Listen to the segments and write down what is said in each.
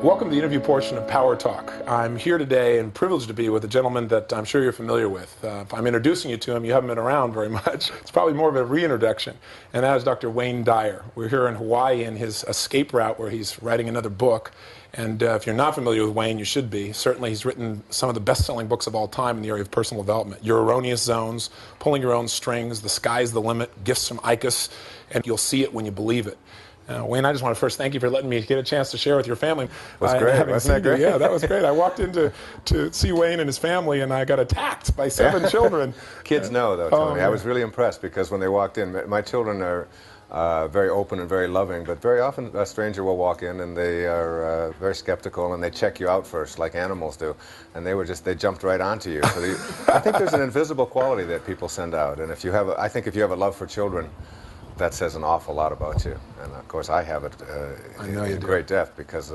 Welcome to the interview portion of Power Talk. I'm here today and privileged to be with a gentleman that I'm sure you're familiar with. If I'm introducing you to him, you haven't been around very much. It's probably more of a reintroduction, and that is Dr. Wayne Dyer. We're here in Hawaii in his escape route where he's writing another book. And if you're not familiar with Wayne, you should be. Certainly he's written some of the best-selling books of all time in the area of personal development. Your Erroneous Zones, Pulling Your Own Strings, The Sky's the Limit, Gifts from Icus, and You'll See It When You Believe It. Wayne, I just want to first thank you for letting me get a chance to share with your family. It was great. Wasn't that great? Yeah, that was great. I walked in to see Wayne and his family, and I got attacked by 7 children. Kids know, though, Tony. I was really impressed because when they walked in, my children are very open and very loving, but very often a stranger will walk in and they are very skeptical and they check you out first, like animals do. And they jumped right onto you. So I think there's an invisible quality that people send out. And I think if you have a love for children, that says an awful lot about you. And of course I have it in great depth because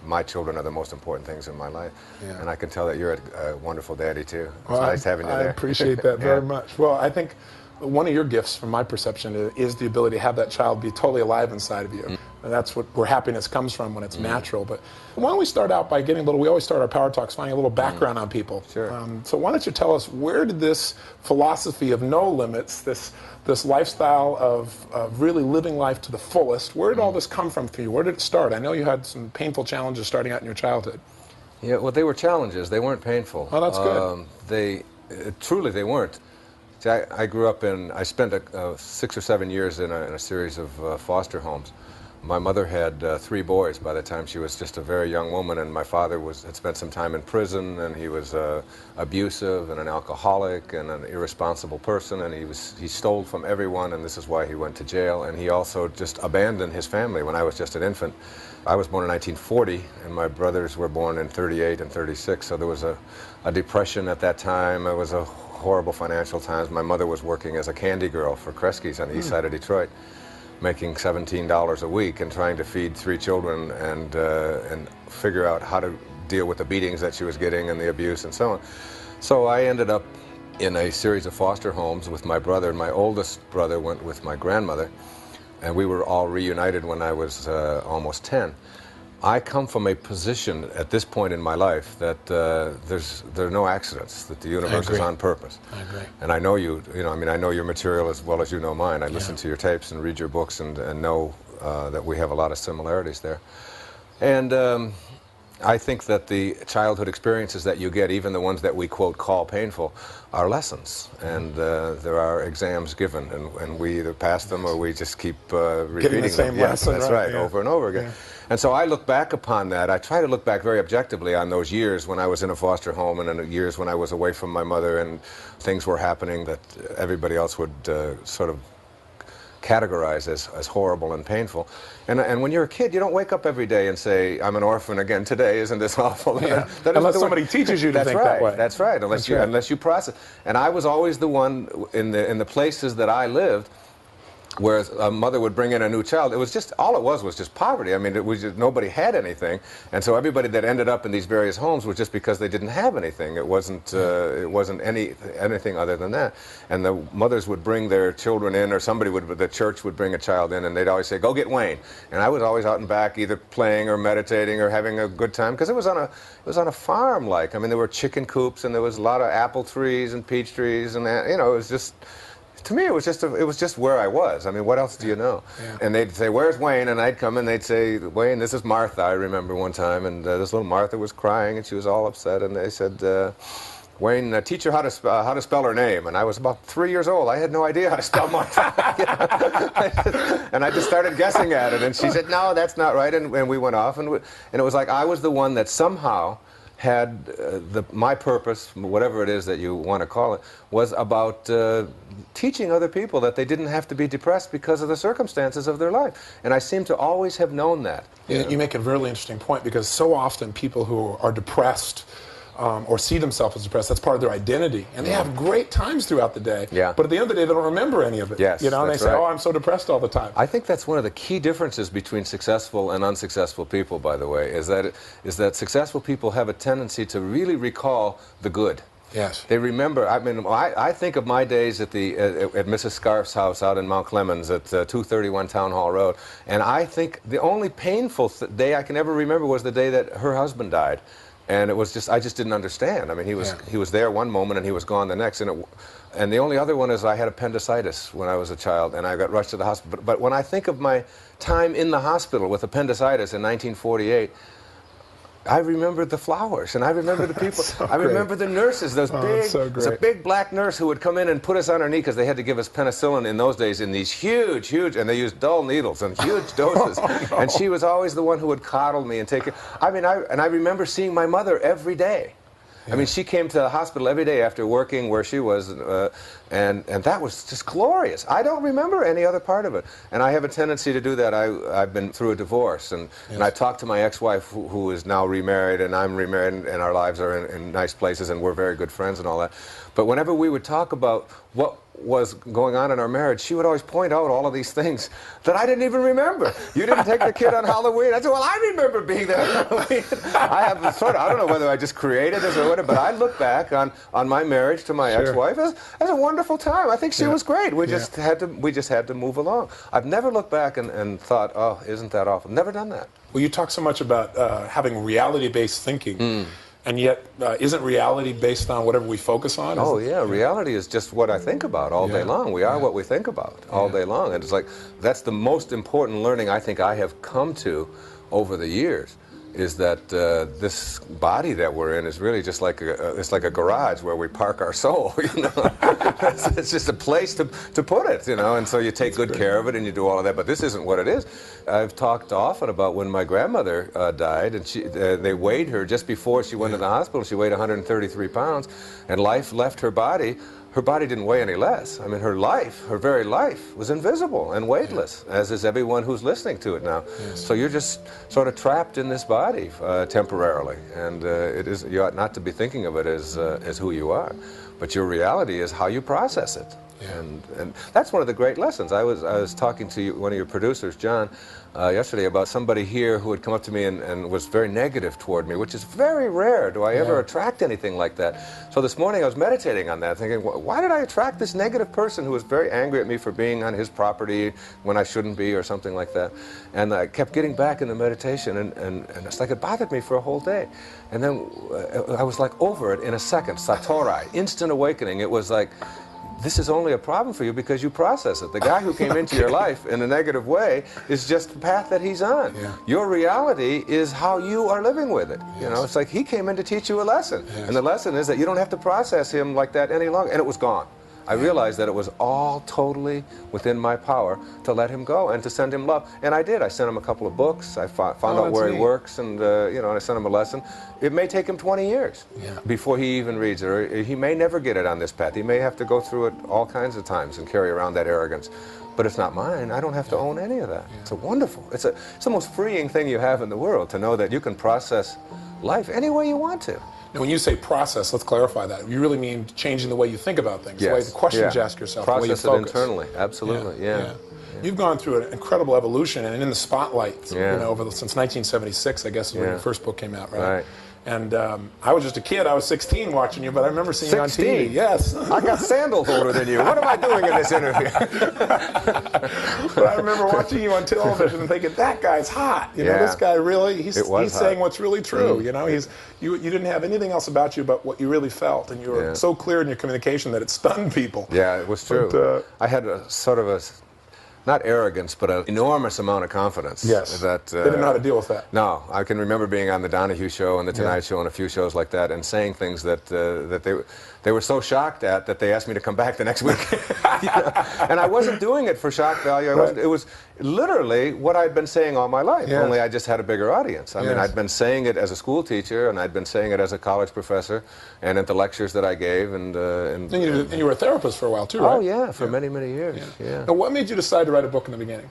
my children are the most important things in my life. Yeah. And I can tell that you're a wonderful daddy too. It's nice having you there. I appreciate that very much. Well, I think one of your gifts, from my perception, is the ability to have that child be totally alive inside of you. And that's where happiness comes from when it's natural. But why don't we start out by getting we always start our Power Talks finding a little background on people. Sure. So why don't you tell us, where did this philosophy of no limits, this lifestyle of really living life to the fullest, where did all this come from for you? Where did it start? I know you had some painful challenges starting out in your childhood. Yeah, well, they were challenges. They weren't painful. Oh, that's good. Truly, they weren't. See, I grew up I spent 6 or 7 years in a series of foster homes. My mother had 3 boys by the time she was just a very young woman, and my father had spent some time in prison, and he was abusive and an alcoholic and an irresponsible person, and he stole from everyone, and this is why he went to jail. And he also just abandoned his family when I was just an infant. I was born in 1940, and my brothers were born in 38 and 36, so there was a depression at that time. It was a horrible financial times. My mother was working as a candy girl for Kresge's on the east side of Detroit, making $17 a week and trying to feed 3 children and figure out how to deal with the beatings that she was getting and the abuse and so on. So I ended up in a series of foster homes with my brother. My oldest brother went with my grandmother, and we were all reunited when I was almost 10. I come from a position at this point in my life that there are no accidents, that the universe is on purpose. I agree. And I know I know your material as well as you know mine. I listen to your tapes and read your books and know that we have a lot of similarities there. And I think that the childhood experiences that you get, even the ones that we quote call painful, are lessons. And there are exams given, and we either pass them or we just keep repeating the same them. lesson, That's right, over and over again. Yeah. And so I look back upon that. I try to look back very objectively on those years when I was in a foster home and in the years when I was away from my mother and things were happening that everybody else would sort of categorize as horrible and painful. And when you're a kid, you don't wake up every day and say, I'm an orphan again today, isn't this awful? Yeah. Unless somebody teaches you to think that way. That's right, unless you process. And I was always the one in the places that I lived where a mother would bring in a new child. It was just, all it was just poverty. I mean, it was just, nobody had anything. And so everybody that ended up in these various homes was just because they didn't have anything. It wasn't anything other than that. And the mothers would bring their children in, or the church would bring a child in, and they'd always say, go get Wayne. And I was always out and back either playing or meditating or having a good time, because it was on a farm. Like, I mean, there were chicken coops and there was a lot of apple trees and peach trees, and it was just, to me, it was just where I was. I mean, what else do you know? Yeah. And they'd say, where's Wayne? And I'd come and they'd say, Wayne, this is Martha. I remember one time, and this little Martha was crying, and she was all upset, and they said, Wayne, teach her how to spell her name. And I was about 3 years old. I had no idea how to spell Martha. And I just started guessing at it, and she said, no, that's not right, and we went off, and it was like I was the one that somehow had my purpose, whatever it is that you want to call it, was about teaching other people that they didn't have to be depressed because of the circumstances of their life. And I seem to always have known that. You make a really interesting point, because so often people who are depressed or see themselves as depressed, that's part of their identity. And they have great times throughout the day, but at the end of the day, they don't remember any of it. Yes, and they say, oh, I'm so depressed all the time. I think that's one of the key differences between successful and unsuccessful people, by the way, is that successful people have a tendency to really recall the good. Yes. They remember. I mean, I think of my days at at Mrs. Scarf's house out in Mount Clemens at 231 Town Hall Road, and I think the only painful day I can ever remember was the day that her husband died, and it was just I just didn't understand. I mean, he was there one moment and he was gone the next, and the only other one is I had appendicitis when I was a child, and I got rushed to the hospital. But when I think of my time in the hospital with appendicitis in 1948. I remember the flowers, and I remember the people. I remember the nurses, those big, there's a big black nurse who would come in and put us on her knee because they had to give us penicillin in those days in these huge, and they used dull needles and huge doses. And she was always the one who would coddle me and take it. I mean, I remember seeing my mother every day. I mean, she came to the hospital every day after working where she was, and that was just glorious. I don't remember any other part of it. And I have a tendency to do that. I've been through a divorce, and I talked to my ex-wife, who is now remarried, and I'm remarried, and our lives are in nice places, and we're very good friends and all that. But whenever we would talk about what was going on in our marriage, she would always point out all of these things that I didn't even remember. You didn't take the kid on Halloween. I said, well, I remember being there on Halloween. I have I don't know whether I just created this or whatever, but I look back on my marriage to my ex-wife as a wonderful time. I think she was great. We just had to move along. I've never looked back and thought, oh, isn't that awful? Never done that. Well, you talk so much about having reality-based thinking. And yet, isn't reality based on whatever we focus on? Reality is just what I think about all day long. We are what we think about all day long. And it's like, that's the most important learning I think I have come to over the years, is that this body that we're in is really just like it's like a garage where we park our soul, you know. It's just a place to put it, you know, and so you take good care of it and you do all of that, but this isn't what it is. I've talked often about when my grandmother died, and they weighed her just before she went to the hospital. She weighed 133 pounds, and life left her body. Her body didn't weigh any less. I mean, her life, her very life, was invisible and weightless, as is everyone who's listening to it now. So you're just sort of trapped in this body temporarily, and you ought not to be thinking of it as who you are, but your reality is how you process it. And that's one of the great lessons. I was talking to one of your producers, John, yesterday about somebody here who had come up to me and was very negative toward me, which is very rare. Do I ever attract anything like that? So this morning I was meditating on that, thinking, why did I attract this negative person who was very angry at me for being on his property when I shouldn't be, or something like that? And I kept getting back in the meditation, and it's like it bothered me for a whole day. And then I was like over it in a second, satori, instant awakening. It was like, this is only a problem for you because you process it. The guy who came into your life in a negative way is just the path that he's on. Your reality is how you are living with it. You know, it's like he came in to teach you a lesson. And the lesson is that you don't have to process him like that any longer. And it was gone. I realized that it was all totally within my power to let him go and to send him love. And I did. I sent him a couple of books. I found out where he works, and you know, and I sent him a lesson. It may take him 20 years before he even reads it, or he may never get it on this path. He may have to go through it all kinds of times and carry around that arrogance. But it's not mine. I don't have to own any of that. It's a wonderful, it's the most freeing thing you have in the world, to know that you can process life any way you want to. Now, when you say process, let's clarify that. You really mean changing the way you think about things, the way the questions you ask yourself, process the way you focus. It internally, absolutely, You've gone through an incredible evolution, and in the spotlight, you know, since 1976, I guess, is when your first book came out, right? And I was just a kid. I was 16 watching you, but I remember seeing you on TV. Yes. I got sandals older than you. What am I doing in this interview? But I remember watching you on television and thinking, that guy's hot. You know, this guy really, he's saying what's really true. You know, you didn't have anything else about you but what you really felt, and you were so clear in your communication that it stunned people. Yeah, it was true. But, I had a sort of a, not arrogance, but an enormous amount of confidence. Yes. That, they didn't know how to deal with that. No. I can remember being on the Donahue Show and the Tonight Show and a few shows like that, and saying things that they were so shocked at that they asked me to come back the next week. You know? And I wasn't doing it for shock value. It was literally what I'd been saying all my life, only I just had a bigger audience. I mean, I'd been saying it as a school teacher, and I'd been saying it as a college professor, and at the lectures that I gave. And you were a therapist for a while, too, right? Oh, yeah, for many, many years. Now, what made you decide to write a book in the beginning?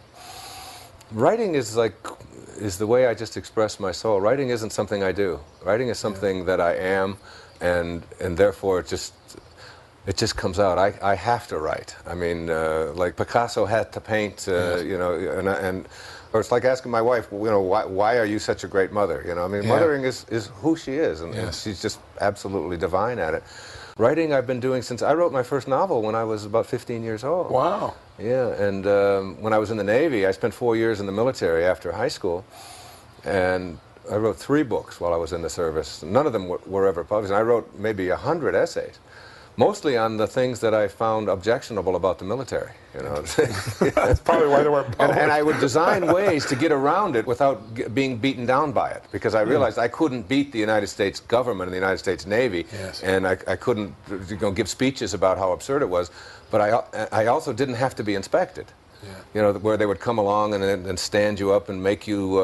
Writing is the way I just express my soul. Writing isn't something I do. Writing is something that I am, and therefore it just comes out. I have to write. I mean, like Picasso had to paint, you know, or it's like asking my wife, you know, why are you such a great mother? You know, I mean, mothering is who she is, and she's just absolutely divine at it. Writing I've been doing since I wrote my first novel when I was about 15 years old. Wow. Yeah, and when I was in the Navy, I spent 4 years in the military after high school, and I wrote 3 books while I was in the service. None of them were ever published. I wrote maybe 100 essays, mostly on the things that I found objectionable about the military. You know, That's probably why they weren't published. and I would design ways to get around it without being beaten down by it, because I realized I couldn't beat the United States government and the United States Navy, Yes. and I couldn't give speeches about how absurd it was. But I also didn't have to be inspected. Yeah. You know, where they would come along and stand you up and make you,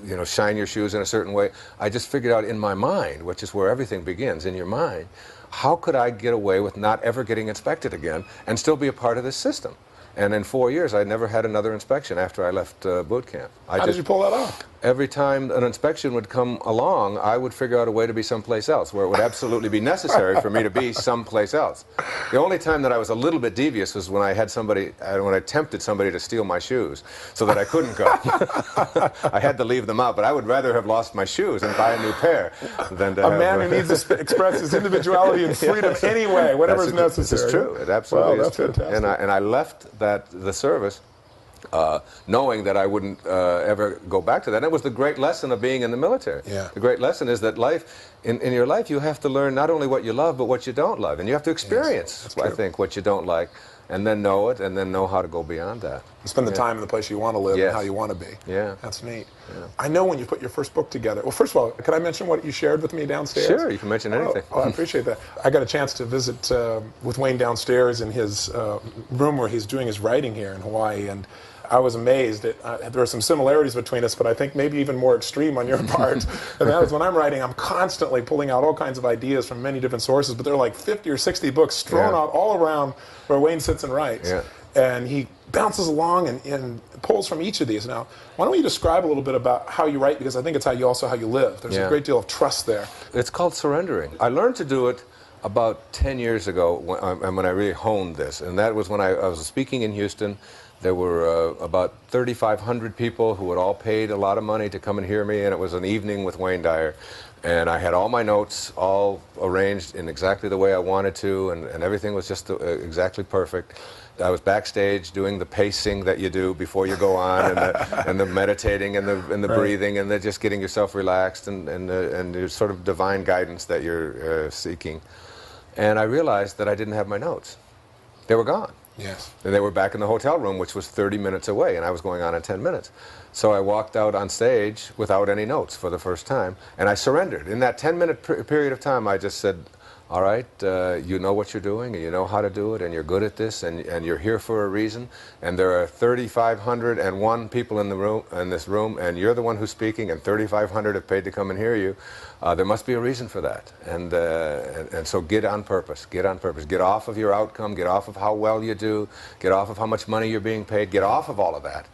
you know, shine your shoes in a certain way. I just figured out in my mind, which is where everything begins, in your mind, how could I get away with not ever getting inspected again and still be a part of this system? And in 4 years, I never had another inspection after I left boot camp. How did you pull that off? Every time an inspection would come along, I would figure out a way to be someplace else, where it would absolutely be necessary for me to be someplace else. The only time that I was a little bit devious was when I had somebody, when I tempted somebody to steal my shoes, so that I couldn't go. I had to leave them out, but I would rather have lost my shoes and buy a new pair than to A man who needs to express his individuality and freedom anyway, whatever is necessary. It's true. It absolutely Wow, is that's true. fantastic. And I left the service knowing that I wouldn't ever go back to that. And it was the great lesson of being in the military. Yeah. The great lesson is that life, in your life, you have to learn not only what you love, but what you don't love. And you have to experience, that's I true. think, what you don't like, and then know it, and then know how to go beyond that. Spend the time in the place you want to live Yes. and how you want to be. Yeah. That's neat. Yeah. I know when you put your first book together. Well, first of all, could I mention what you shared with me downstairs? Sure, you can mention anything. Oh, I appreciate that. I got a chance to visit with Wayne downstairs in his room where he's doing his writing here in Hawaii, and I was amazed. There are some similarities between us, but I think maybe even more extreme on your part. And that is when I'm writing, I'm constantly pulling out all kinds of ideas from many different sources, but there are like 50 or 60 books strewn out all around where Wayne sits and writes. Yeah. And he bounces along and pulls from each of these. Now, why don't you describe a little bit about how you write, because I think it's how you live. There's a great deal of trust there. It's called surrendering. I learned to do it about 10 years ago when I really honed this, and that was when I was speaking in Houston. There were about 3,500 people who had all paid a lot of money to come and hear me, and it was an evening with Wayne Dyer. And I had all my notes all arranged in exactly the way I wanted to, and everything was just exactly perfect. I was backstage doing the pacing that you do before you go on, and the meditating and the breathing, and just getting yourself relaxed, and your sort of divine guidance that you're seeking. And I realized that I didn't have my notes. They were gone. Yes. And they were back in the hotel room, which was 30 minutes away, and I was going on in 10 minutes. So I walked out on stage without any notes for the first time, and I surrendered. In that 10-minute period of time, I just said, all right, you know what you're doing, and you know how to do it, and you're good at this, and you're here for a reason, and there are 3,501 people in this room, and you're the one who's speaking, and 3,500 have paid to come and hear you. There must be a reason for that, and so get on purpose, get on purpose. Get off of your outcome, get off of how well you do, get off of how much money you're being paid, get off of all of that,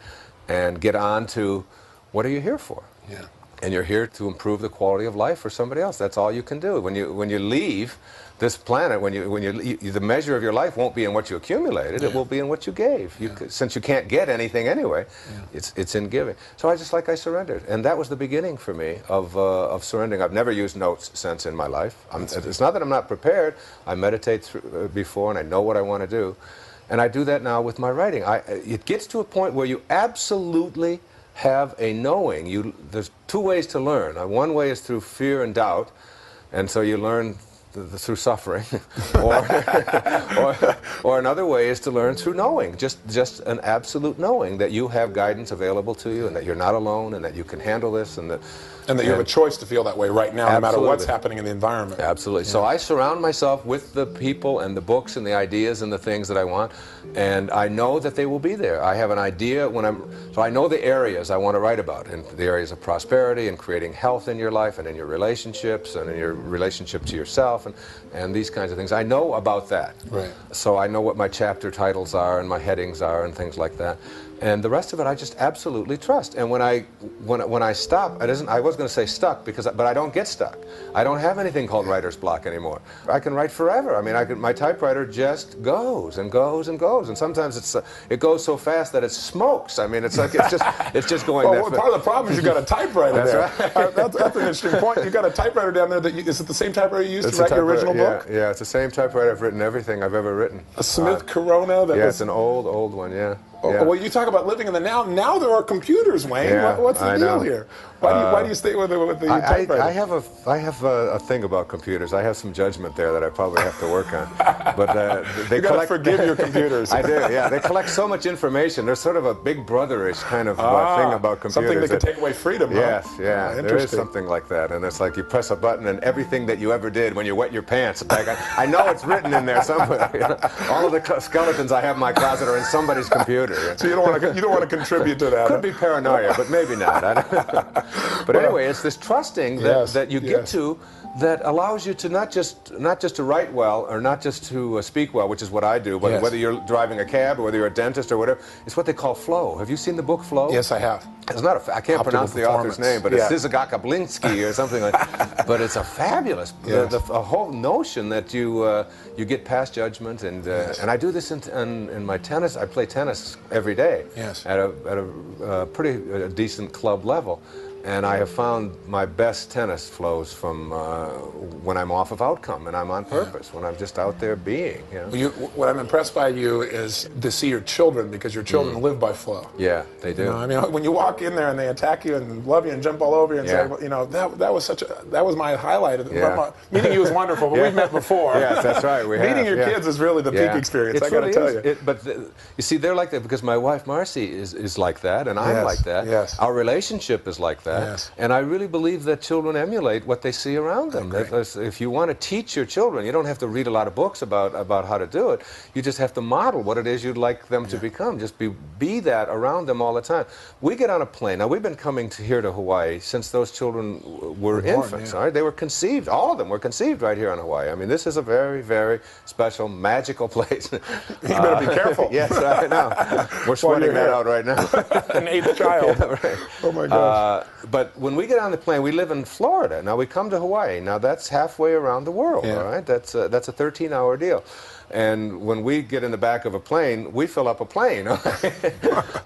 and get on to what are you here for? Yeah. And you're here to improve the quality of life for somebody else. That's all you can do. When you leave this planet, the measure of your life won't be in what you accumulated. It will be in what you gave. Since you can't get anything anyway, it's in giving. So I surrendered, and that was the beginning for me of surrendering. I've never used notes since in my life. It's not that I'm not prepared. I meditate before, and I know what I want to do, and I do that now with my writing. It gets to a point where you absolutely have a knowing. There's two ways to learn. One way is through fear and doubt, and so you learn through suffering, or another way is to learn through knowing, just an absolute knowing that you have guidance available to you, and that you're not alone, and that you can handle this, and that you have a choice to feel that way right now, no matter what's happening in the environment. Absolutely. So I surround myself with the people and the books and the ideas and the things that I want, and I know that they will be there. I have an idea so I know the areas I want to write about, and the areas of prosperity and creating health in your life and in your relationships and in your relationship to yourself and these kinds of things. I know about that. Right. So I know what my chapter titles are and my headings are and things like that. And the rest of it I just absolutely trust. And when I stop, I was going to say stuck, but I don't get stuck. I don't have anything called writer's block anymore. I can write forever. I mean, my typewriter just goes and goes and goes. And sometimes it goes so fast that it smokes. I mean, it's just going. Well, part of the problem is you got a typewriter there. That's right. That's an interesting point. You got a typewriter down there. Is it the same typewriter you used to write your original book? Yeah, it's the same typewriter. I've written everything I've ever written. A Smith Corona. It's an old one. Yeah. Yeah. Well, you talk about living in the now. Now there are computers, Wayne. Yeah, What's the deal here? Why do you stay with the typewriter? I have a thing about computers. I have some judgment there that I probably have to work on. But they gotta forgive your computers. I do. Yeah, they collect so much information. There's sort of a big brotherish kind of thing about computers. Something that can take away freedom. Yes, huh? yeah. There is something like that, and it's like you press a button, and everything that you ever did when you wet your pants. I know it's written in there somewhere. You know? All of the skeletons I have in my closet are in somebody's computer. So you don't want to contribute to that. Could be paranoia, but maybe not. I don't know. But anyway, it's this trusting that you get to that allows you to not just to write well or not just to speak well, which is what I do, but whether you're driving a cab or whether you're a dentist or whatever, it's what they call flow. Have you seen the book Flow? Yes, I have. It's not I can't pronounce the author's name, but it's Zizagakablinsky or something like that. But it's a fabulous, a whole notion that you get past judgment, and I do this in my tennis. I play tennis every day at a pretty decent club level. And I have found my best tennis flows from when I'm off of outcome and I'm on purpose, when I'm just out there being. You know? What I'm impressed by you is to see your children, because your children live by flow. Yeah, they do. You know, I mean, when you walk in there and they attack you and love you and jump all over you and say, you know, that was my highlight. Meeting you was wonderful, but we've met before. Yes, that's right. Meeting your kids is really the peak experience. I got to tell you. But you see, they're like that because my wife Marcy is like that, and I'm like that. Yes. Our relationship is like that. Yes. And I really believe that children emulate what they see around them. If you want to teach your children, you don't have to read a lot of books about how to do it. You just have to model what it is you'd like them to become. Just be that around them all the time. We get on a plane. Now, we've been coming here to Hawaii since those children were infants. All right? They were conceived. All of them were conceived right here in Hawaii. I mean, this is a very, very special, magical place. You better be careful. Yes, I know. We're sweating that out right now. An eighth child. Right. Oh, my gosh. But when we get on the plane, we live in Florida. Now, we come to Hawaii. Now, that's halfway around the world, all right? That's a 13-hour deal. And when we get in the back of a plane, we fill up a plane.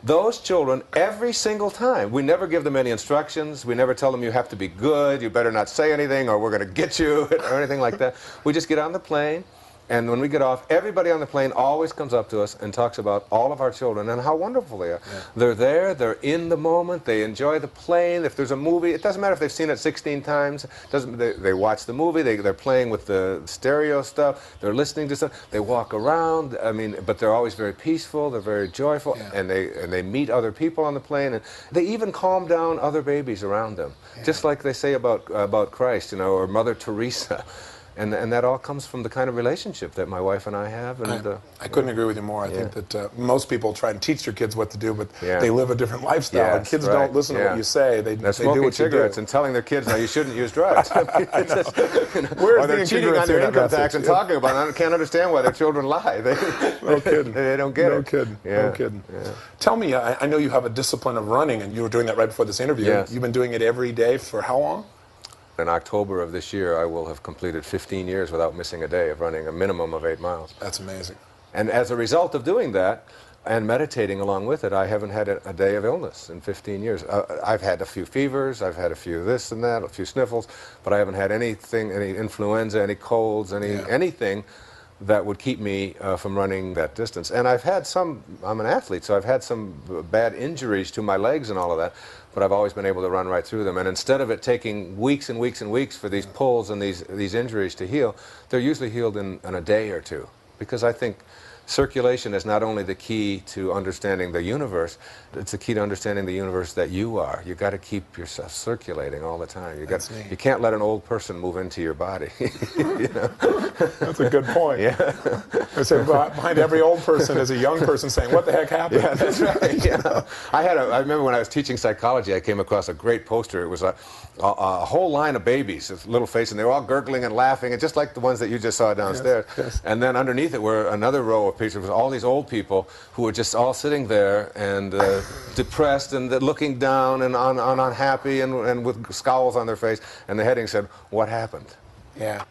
Those children, every single time, we never give them any instructions. We never tell them you have to be good, you better not say anything, or we're going to get you, or anything like that. We just get on the plane. And when we get off, everybody on the plane always comes up to us and talks about all of our children and how wonderful they are. Yeah. They're there, they're in the moment, they enjoy the plane. If there's a movie, it doesn't matter if they've seen it 16 times. They watch the movie, they're playing with the stereo stuff, they're listening to stuff, they walk around, I mean, but they're always very peaceful, they're very joyful, and they meet other people on the plane, and they even calm down other babies around them, just like they say about Christ, you know, or Mother Teresa. And that all comes from the kind of relationship that my wife and I have. And I couldn't agree with you more. I think that most people try and teach their kids what to do, but they live a different lifestyle. And kids don't listen to what you say. They do smoking what cigarettes you do. and telling their kids, now you shouldn't use drugs. I mean, Where's or they're cheating on their income tax and talking about it. I can't understand why their children lie. No kidding. They don't get it. No kidding. No kidding. Tell me, I know you have a discipline of running, and you were doing that right before this interview. Yes. You've been doing it every day for how long? In October of this year, I will have completed 15 years without missing a day of running a minimum of 8 miles. That's amazing. And as a result of doing that, and meditating along with it, I haven't had a day of illness in 15 years. I've had a few fevers, I've had a few this and that, a few sniffles, but I haven't had anything, any influenza, any colds, anything that would keep me from running that distance. And I've had some, I'm an athlete, so I've had some bad injuries to my legs and all of that, but I've always been able to run right through them. And instead of it taking weeks and weeks and weeks for these pulls and these injuries to heal, they're usually healed in a day or two. Because I think circulation is not only the key to understanding the universe, it's the key to understanding the universe that you are. You've got to keep yourself circulating all the time. You can't let an old person move into your body. You know? That's a good point. Yeah. I say behind every old person is a young person saying, what the heck happened? Yeah, that's right. Yeah. I remember when I was teaching psychology, I came across a great poster. It was a whole line of babies, with little faces, and they were all gurgling and laughing, and just like the ones that you just saw downstairs. Yes, yes. And then underneath it were another row of pictures with all these old people who were just all sitting there and depressed and looking down and unhappy and with scowls on their face. And the heading said, "What happened?" Yeah.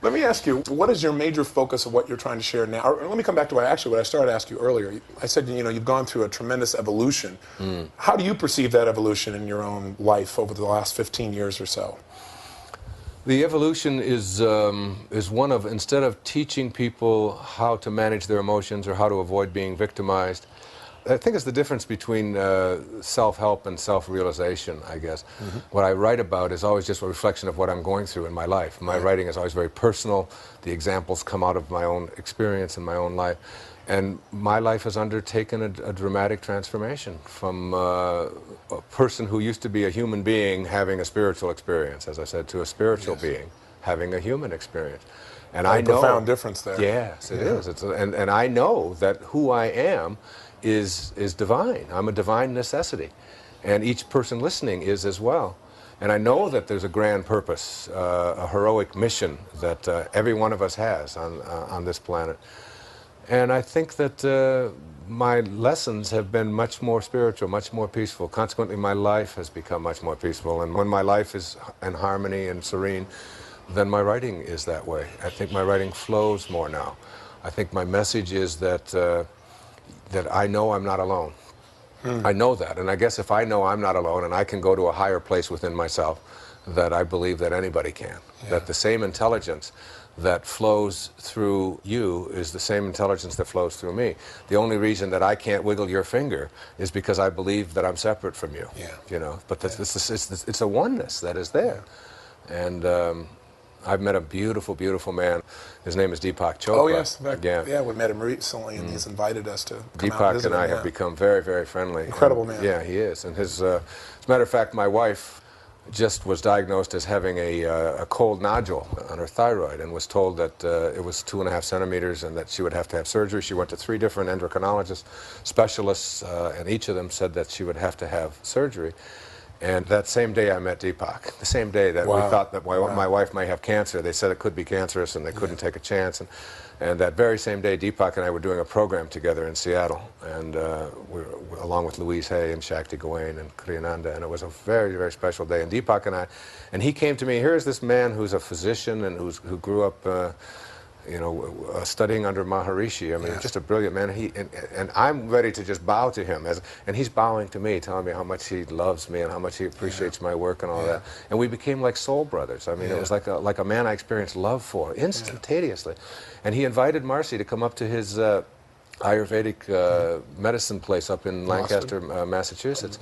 Let me ask you, what is your major focus of what you're trying to share now? Or let me come back to what I started to ask you earlier. I said, you've gone through a tremendous evolution. How do you perceive that evolution in your own life over the last 15 years or so? The evolution is one of, instead of teaching people how to manage their emotions or how to avoid being victimized, I think it's the difference between self-help and self-realization, I guess. What I write about is always just a reflection of what I'm going through in my life. My writing is always very personal. The examples come out of my own experience in my own life. And my life has undertaken a dramatic transformation from a person who used to be a human being having a spiritual experience, as I said, to a spiritual being having a human experience. And I know, profound difference there. Yes, it is. And I know that who I am is divine. I'm a divine necessity, and each person listening is as well. And I know that there's a grand purpose, a heroic mission that every one of us has on this planet. And I think that my lessons have been much more spiritual, much more peaceful. Consequently, my life has become much more peaceful. And when my life is in harmony and serene, then my writing is that way. I think my writing flows more now. I think my message is that that I know I'm not alone. I know that, and I guess if I know I'm not alone and I can go to a higher place within myself, that I believe that anybody can. That the same intelligence that flows through you is the same intelligence that flows through me. The only reason that I can't wiggle your finger is because I believe that I'm separate from you. But it's a oneness that is there. And I've met a beautiful, beautiful man. His name is Deepak Chopra. Oh, yes. Fact, yeah, we met him recently, and he's invited us to come out and visit Deepak and I him, have become very, very friendly. Incredible man. Yeah, he is. And as a matter of fact, my wife just was diagnosed as having a cold nodule on her thyroid and was told that it was 2.5 centimeters and that she would have to have surgery. She went to 3 different endocrinologists, specialists, and each of them said that she would have to have surgery. And that same day I met Deepak, the same day that we thought that my wife might have cancer. They said it could be cancerous and they couldn't take a chance. And that very same day, Deepak and I were doing a program together in Seattle, and along with Louise Hay and Shakti Gawain and Kriyananda, and it was a very, very special day. And Deepak and he came to me, here's this man who's a physician and who grew up studying under Maharishi. I mean, just a brilliant man. And I'm ready to just bow to him, and he's bowing to me, telling me how much he loves me and how much he appreciates my work and all that. And we became like soul brothers. I mean, it was like a man I experienced love for instantaneously. And he invited Marcy to come up to his Ayurvedic medicine place up in Lancaster, Massachusetts.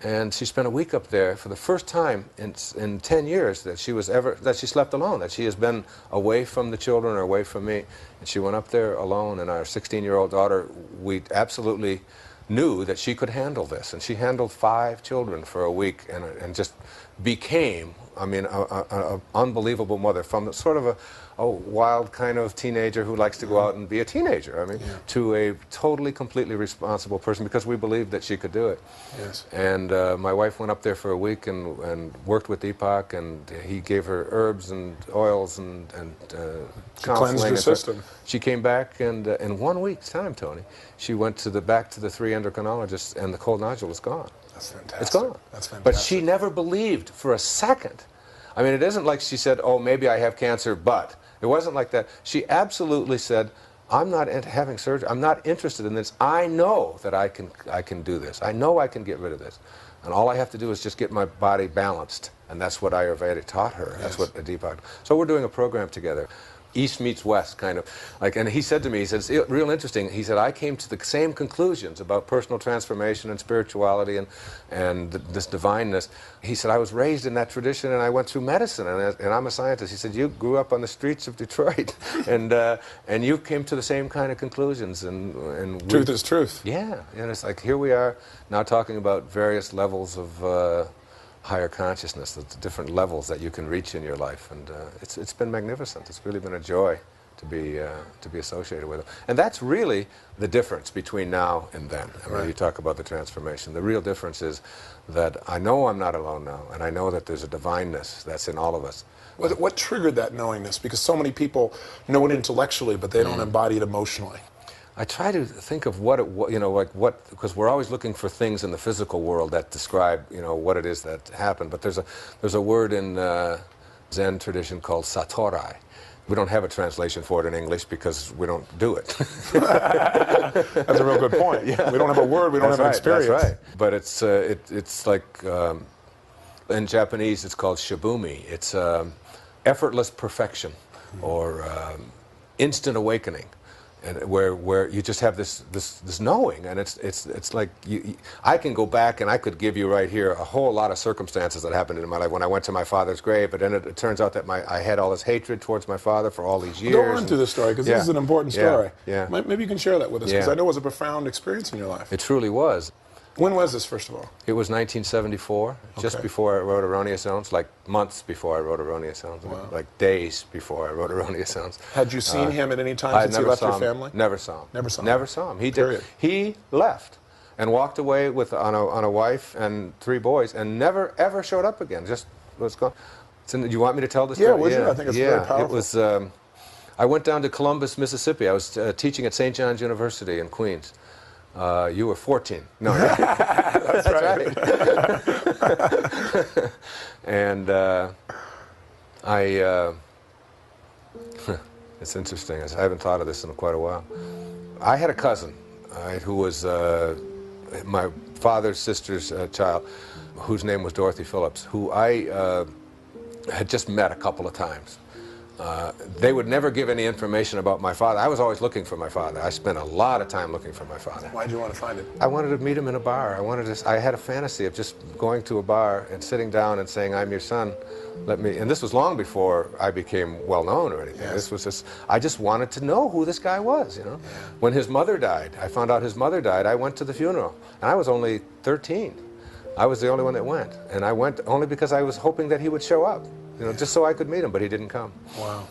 And she spent a week up there for the first time in 10 years that she slept alone, that she has been away from the children or away from me. And she went up there alone, and our 16-year-old daughter, we absolutely knew that she could handle this. And she handled 5 children for a week and just became, I mean, an unbelievable mother, from sort of a wild kind of teenager who likes to go out and be a teenager, I mean, to a totally, completely responsible person, because we believed that she could do it. Yes. And my wife went up there for a week and worked with Deepak, and he gave her herbs and oils and cleansed her system. She came back, and in 1 week's time, Tony, she went back to the 3 endocrinologists, and the cold nodule is gone. That's fantastic. It's gone. That's fantastic. But she never believed for a second. I mean, it isn't like she said, oh, maybe I have cancer, but. It wasn't like that. She absolutely said, I'm not having surgery. I'm not interested in this. I know that I can do this. I know I can get rid of this. And all I have to do is just get my body balanced. And that's what Ayurveda taught her. That's what Deepak. So we're doing a program together. East meets West, kind of. And he said to me, he said, it's real interesting. He said, I came to the same conclusions about personal transformation and spirituality and this divineness. He said, I was raised in that tradition, and I went through medicine, and I'm a scientist. He said, you grew up on the streets of Detroit, and you came to the same kind of conclusions. And truth is truth. Yeah, and it's like, here we are now talking about various levels of higher consciousness, the different levels that you can reach in your life, and it's been magnificent. It's really been a joy to be associated with him. And that's really the difference between now and then. I mean, you talk about the transformation. The real difference is that I know I'm not alone now, and I know that there's a divineness that's in all of us. What triggered that knowingness? Because so many people know it intellectually, but they don't embody it emotionally. I try to think of what because we're always looking for things in the physical world that describe, what it is that happened. But there's a word in Zen tradition called satorai. We don't have a translation for it in English because we don't do it. That's a real good point. Yeah. We don't have a word, we don't have an experience. That's right. But it's like, in Japanese it's called shibumi. It's effortless perfection, or instant awakening. And where you just have this knowing, and it's like I can go back and I could give you right here a whole lot of circumstances that happened in my life when I went to my father's grave, but then it turns out that I had all this hatred towards my father for all these years. Go on through this story, because this is an important story. Yeah. Maybe you can share that with us, because I know it was a profound experience in your life. It truly was. When was this, first of all? It was 1974, just before I wrote Erroneous Zones, like months before I wrote Erroneous Zones, like days before I wrote Erroneous Zones. Had you seen him at any time since he left your family? Never saw him. Never saw him? Never saw him. He left and walked away on a wife and 3 boys and never, ever showed up again. Just was gone. You want me to tell this story? Yeah, would you? I think it's very powerful. It was, I went down to Columbus, Mississippi. I was teaching at St. John's University in Queens. You were 14. No, that's right. And it's interesting. I haven't thought of this in quite a while. I had a cousin who was my father's sister's child, whose name was Dorothy Phillips, who I had just met a couple of times. They would never give any information about my father. I was always looking for my father. I spent a lot of time looking for my father. Why did you want to find him? I wanted to meet him in a bar. I had a fantasy of just going to a bar and sitting down and saying, "I'm your son. Let me." And this was long before I became well known or anything. Yes. This was just. I just wanted to know who this guy was. Yeah. When his mother died, I found out his mother died. I went to the funeral, and I was only 13. I was the only one that went, and I went only because I was hoping that he would show up. Just so I could meet him, but he didn't come. Wow.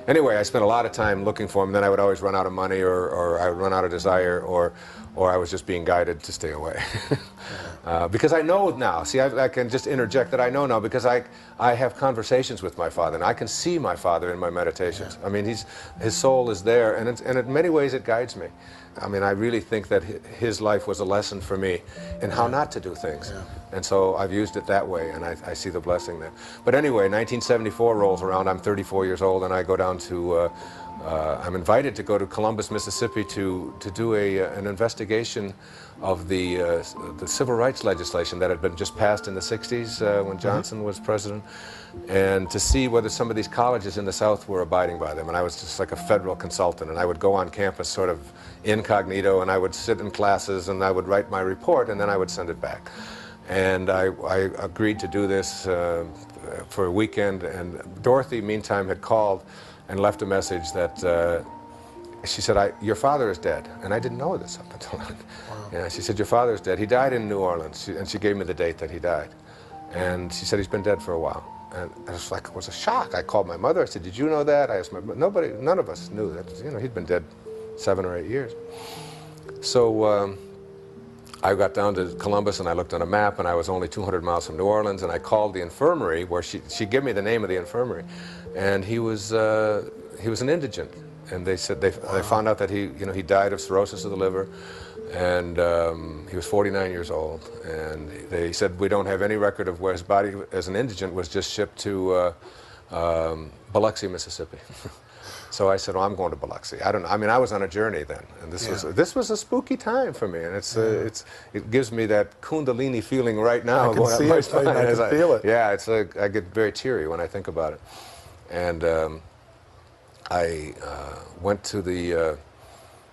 Anyway, I spent a lot of time looking for him, and then I would always run out of money, or I would run out of desire, or I was just being guided to stay away. Because I know now, see, I can just interject that I know now, because I have conversations with my father, and I can see my father in my meditations. I mean, his soul is there, and in many ways it guides me. I mean, I really think that his life was a lesson for me in how not to do things. And so I've used it that way, and I see the blessing there. But anyway, 1974 rolls around. I'm 34 years old, and I go down to, I'm invited to go to Columbus, Mississippi to do an investigation of the civil rights legislation that had been just passed in the 60s when Johnson was president, and to see whether some of these colleges in the South were abiding by them. And I was just like a federal consultant, and I would go on campus sort of incognito, and I would sit in classes, and I would write my report, and then I would send it back. And I agreed to do this for a weekend, and Dorothy, meantime, had called and left a message that she said, "Your father is dead." And I didn't know this up until then. Wow. Yeah, she said, "Your father is dead. He died in New Orleans." And she gave me the date that he died. And she said, "He's been dead for a while." And I was like, it was a shock. I called my mother. I said, "Did you know that?" I asked none of us knew that. He'd been dead 7 or 8 years. So I got down to Columbus, and I looked on a map, and I was only 200 miles from New Orleans, and I called the infirmary, where she gave me the name of the infirmary, and he was an indigent, and they said they found out that he died of cirrhosis of the liver, and he was 49 years old, and they said, "We don't have any record of where his body as an indigent was just shipped to Biloxi, Mississippi." So I said, "Well, I'm going to Biloxi." I was on a journey then, and this was a spooky time for me, and it gives me that Kundalini feeling right now. I can see it. I can feel it. Yeah, I get very teary when I think about it, and I went to the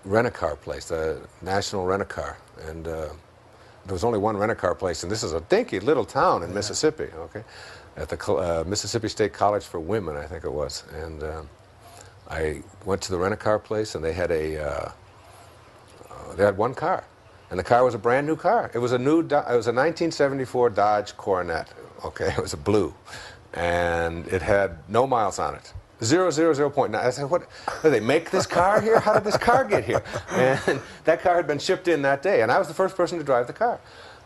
rent-a-car place, the National Rent-a-Car, and there was only one rent-a-car place, and this is a dinky little town in Mississippi. Okay, at the Mississippi State College for Women, I think it was, and. I went to the rent-a-car place, and they had one car, and the car was a brand new car. It was a 1974 Dodge Coronet. Okay, it was a blue, and it had no miles on it. 0.9. I said, what, do they make this car here? How did this car get here? And that car had been shipped in that day, and I was the first person to drive the car.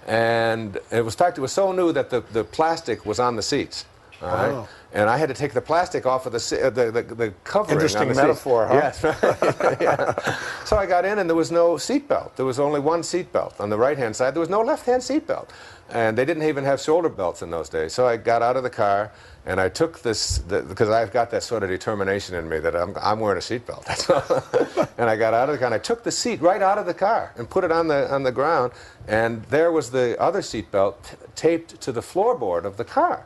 And it was, in fact, it was so new that the plastic was on the seats. All right? Oh. And I had to take the plastic off of the covering. Interesting on the metaphor, seat. huh? Yes, right. Yeah. So I got in, and there was no seat belt. There was only one seat belt on the right-hand side. There was no left-hand seat belt. And they didn't even have shoulder belts in those days. So I got out of the car, and I took this, because I've got that sort of determination in me that I'm wearing a seat belt. That's all. And I got out of the car, and I took the seat right out of the car and put it on the ground, and there was the other seat belt taped to the floorboard of the car.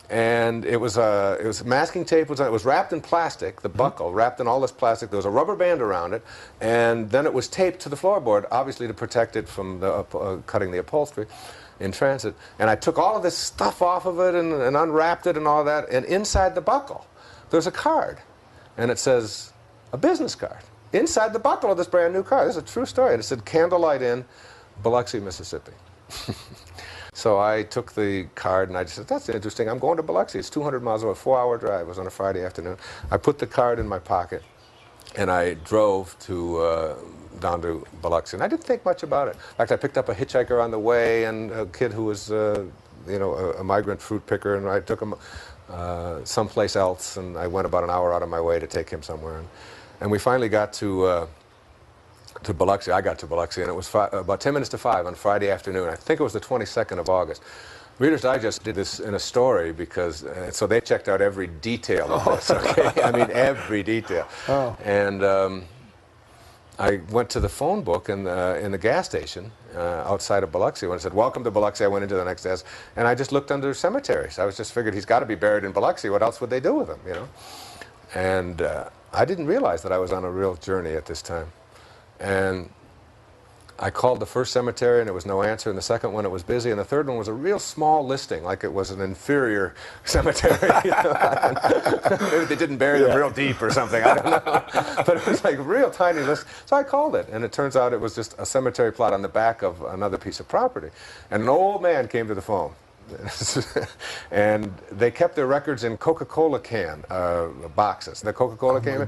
And it was masking tape. It was wrapped in plastic, the buckle, wrapped in all this plastic. There was a rubber band around it, and then it was taped to the floorboard, obviously to protect it from cutting the upholstery in transit. And I took all of this stuff off of it and unwrapped it and all that, and inside the buckle, there's a card, and it says, a business card, inside the buckle of this brand new car. This is a true story. And it said, Candlelight Inn, Biloxi, Mississippi. So I took the card, and I just said, that's interesting. I'm going to Biloxi. It's 200 miles away, a 4-hour drive. It was on a Friday afternoon. I put the card in my pocket, and I drove down to Biloxi. And I didn't think much about it. In fact, I picked up a hitchhiker on the way, and a kid who was, a migrant fruit picker, and I took him someplace else, and I went about an hour out of my way to take him somewhere. And we finally got to Biloxi. I got to Biloxi, and it was about 10 minutes to 5 on Friday afternoon. I think it was the 22nd of August. Reader's Digest did this in a story because, so they checked out every detail of this, okay? I mean, every detail. Oh. And I went to the phone book in the gas station outside of Biloxi. When it said, welcome to Biloxi, I went into the next desk, and I just looked under cemeteries. I was just figured he's got to be buried in Biloxi. What else would they do with him, you know? And I didn't realize that I was on a real journey at this time. And I called the first cemetery, and there was no answer. And the second one, it was busy. And the third one was a real small listing, like it was an inferior cemetery. You know? Maybe they didn't bury them real deep or something. I don't know. But it was like a real tiny list. So I called it, and it turns out it was just a cemetery plot on the back of another piece of property. And an old man came to the phone. And they kept their records in Coca-Cola can boxes. The Coca-Cola can.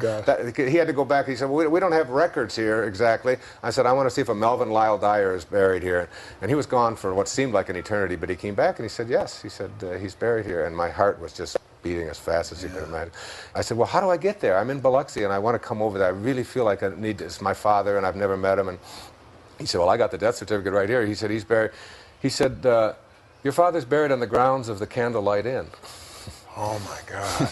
He had to go back. He said, well, we don't have records here exactly. I said, I want to see if a Melvin Lyle Dyer is buried here. And he was gone for what seemed like an eternity, but he came back and he said, yes. He said, he's buried here. And my heart was just beating as fast as you can imagine. I said, well, how do I get there? I'm in Biloxi, and I want to come over there. I really feel like I need this. My father, and I've never met him. And he said, well, I got the death certificate right here. He said, he's buried. He said, your father's buried on the grounds of the Candlelight Inn. Oh, my God.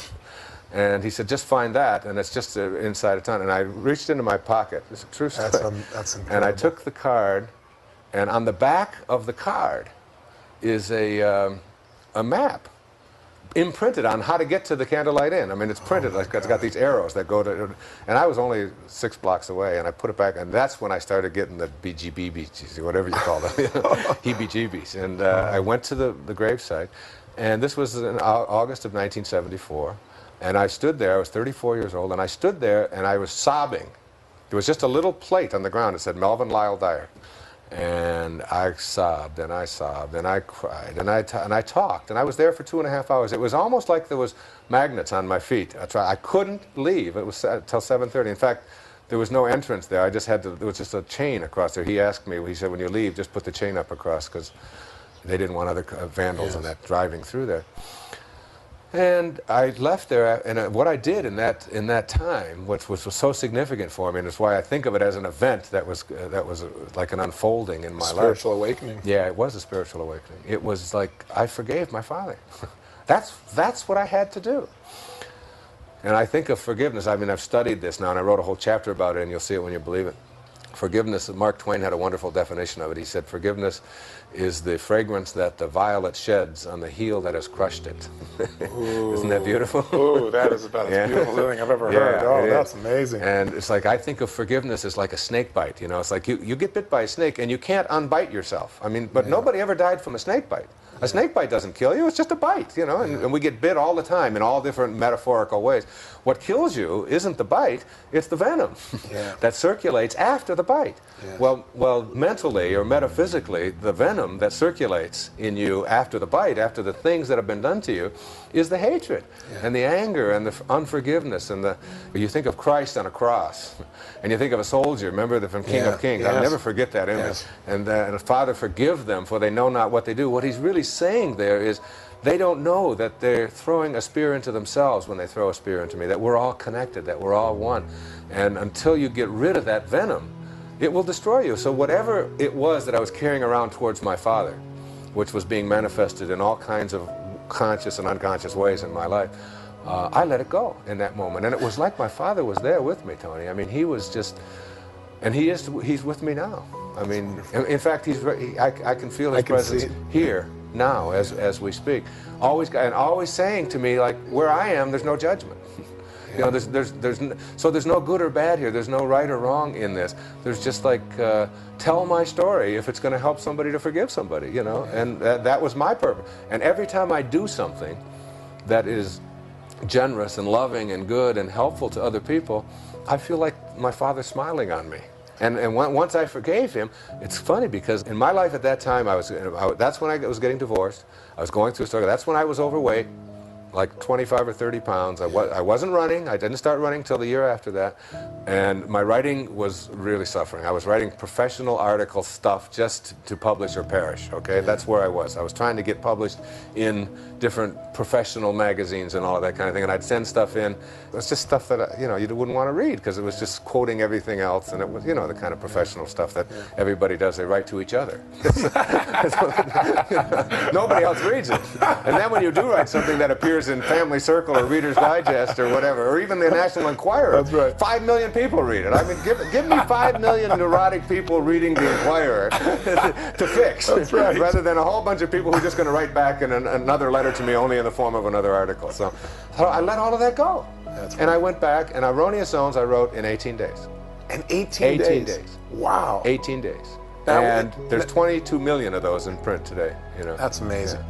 And he said, just find that, and it's just inside of town. And I reached into my pocket. It's a true story. That's incredible. And I took the card, and on the back of the card is a map imprinted on how to get to the Candlelight Inn. I mean, it's printed. It's got these arrows that go to... And I was only 6 blocks away, and I put it back, and that's when I started getting the BGBs, whatever you call them, heebie-jeebies. And I went to the gravesite, and this was in August of 1974, and I stood there. I was 34 years old, and I stood there, and I was sobbing. There was just a little plate on the ground that said Melvin Lyle Dyer. And I sobbed, and I sobbed, and I cried, and I talked, and I was there for 2.5 hours. It was almost like there was magnets on my feet. I couldn't leave. It was till 7:30. In fact, there was no entrance there. I just had to. There was just a chain across there. He asked me. He said, "When you leave, just put the chain up across, because they didn't want other vandals and that driving through there." And I left there, and what I did in that time, which was so significant for me, and it's why I think of it as an event that was like an unfolding in my life. Spiritual awakening. Yeah, it was a spiritual awakening. It was like I forgave my father. That's what I had to do. And I think of forgiveness. I mean, I've studied this now, and I wrote a whole chapter about it, and you'll see it when you believe it. Forgiveness, Mark Twain had a wonderful definition of it. He said, forgiveness is the fragrance that the violet sheds on the heel that has crushed it. Isn't that beautiful? Ooh, that is about as beautiful thing I've ever heard. Oh, that's amazing. And it's like, I think of forgiveness as like a snake bite. You know, it's like you get bit by a snake and you can't unbite yourself. I mean, but nobody ever died from a snake bite. A snake bite doesn't kill you, it's just a bite, you know, and we get bit all the time in all different metaphorical ways. What kills you isn't the bite, it's the venom that circulates after the bite. Well, mentally or metaphysically, the venom that circulates in you after the bite, after the things that have been done to you, is the hatred and the anger and the unforgiveness and you think of Christ on a cross, and you think of a soldier, remember from King of Kings, I'll never forget that image, and Father, forgive them, for they know not what they do. What he's really saying there is, they don't know that they're throwing a spear into themselves when they throw a spear into me, that we're all connected, that we're all one. And until you get rid of that venom, it will destroy you. So whatever it was that I was carrying around towards my father, which was being manifested in all kinds of conscious and unconscious ways in my life, I let it go in that moment. And it was like my father was there with me, Tony. I mean, he was just, and he's with me now. I mean, in fact, I can feel his presence here now as we speak. Always saying to me, like, where I am, there's no judgment. You know, there's no good or bad here. There's no right or wrong in this. There's just like, tell my story if it's going to help somebody to forgive somebody, you know. And that was my purpose. And every time I do something that is generous and loving and good and helpful to other people, I feel like my father's smiling on me. And once I forgave him, it's funny because in my life at that time, that's when I was getting divorced. I was going through a struggle. That's when I was overweight, like 25 or 30 pounds. I wasn't running. I didn't start running till the year after that. And my writing was really suffering. I was writing professional article stuff just to publish or perish, okay? That's where I was. I was trying to get published in different professional magazines and all of that kind of thing. And I'd send stuff in. It was just stuff that, you know, you wouldn't want to read because it was just quoting everything else. And it was, you know, the kind of professional stuff that everybody does. They write to each other. Nobody else reads it. And then when you do write something that appears in Family Circle or Reader's Digest or whatever, or even the National Enquirer, 5 million people read it. I mean, give me 5 million neurotic people reading the Enquirer to fix, rather than a whole bunch of people who are just going to write back in another letter to me only in the form of another article. So I let all of that go. And I went back, and Erroneous Zones I wrote in 18 days. In 18 days? 18 days. Wow. 18 days. And there's 22 million of those in print today. You know. That's amazing.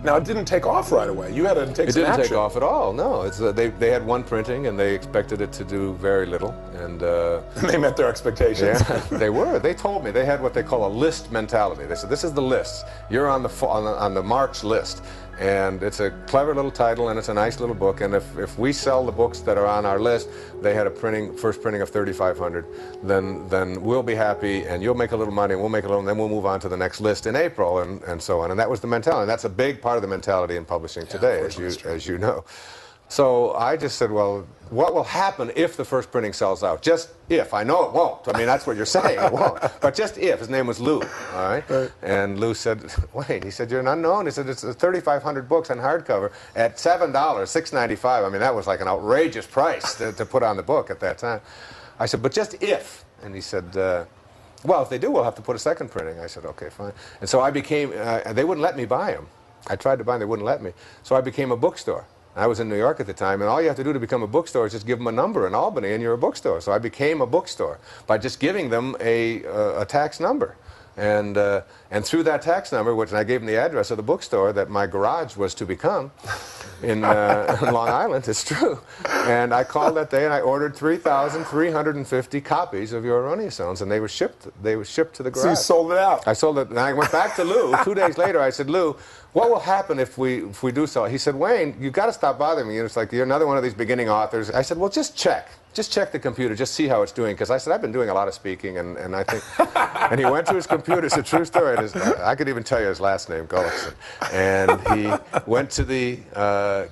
Now, it didn't take off right away. You had to take some action. It didn't take off at all, no. It's, they had one printing, and they expected it to do very little. And they met their expectations. Yeah, they were. They told me they had what they call a list mentality. They said, this is the list. You're on the March list. And it's a clever little title, and it's a nice little book. And if we sell the books that are on our list, they had a first printing of 3,500, then we'll be happy, and you'll make a little money, and we'll make a little, and then we'll move on to the next list in April, and so on. And that was the mentality. And that's a big part of the mentality in publishing today, as you know. So I just said, well, what will happen if the first printing sells out? Just if. I know it won't. I mean, that's what you're saying. It won't. But just if. His name was Lou. All right? And Lou said, wait. He said, you're an unknown. He said, it's 3,500 books on hardcover at $7, $6.95. I mean, that was like an outrageous price to put on the book at that time. I said, but just if. And he said, well, if they do, we'll have to put a second printing. I said, okay, fine. And so I became, they wouldn't let me buy them. I tried to buy them. They wouldn't let me. So I became a bookstore. I was in New York at the time, and all you have to do to become a bookstore is just give them a number in Albany, and you're a bookstore. So I became a bookstore by just giving them a tax number. And through that tax number, which I gave them the address of the bookstore that my garage was to become in Long Island, it's true. And I called that day, and I ordered 3,350 copies of your Erroneous Zones, and they were shipped to the garage. So you sold it out. I sold it, and I went back to Lou. 2 days later, I said, Lou, what will happen if we do sell it? He said, Wayne, you've got to stop bothering me. It's like you're another one of these beginning authors. I said, well, just check. Just check the computer, just see how it's doing. Because I said, I've been doing a lot of speaking, and I think... And he went to his computer, it's a true story. I could even tell you his last name, Gullickson. And he went to the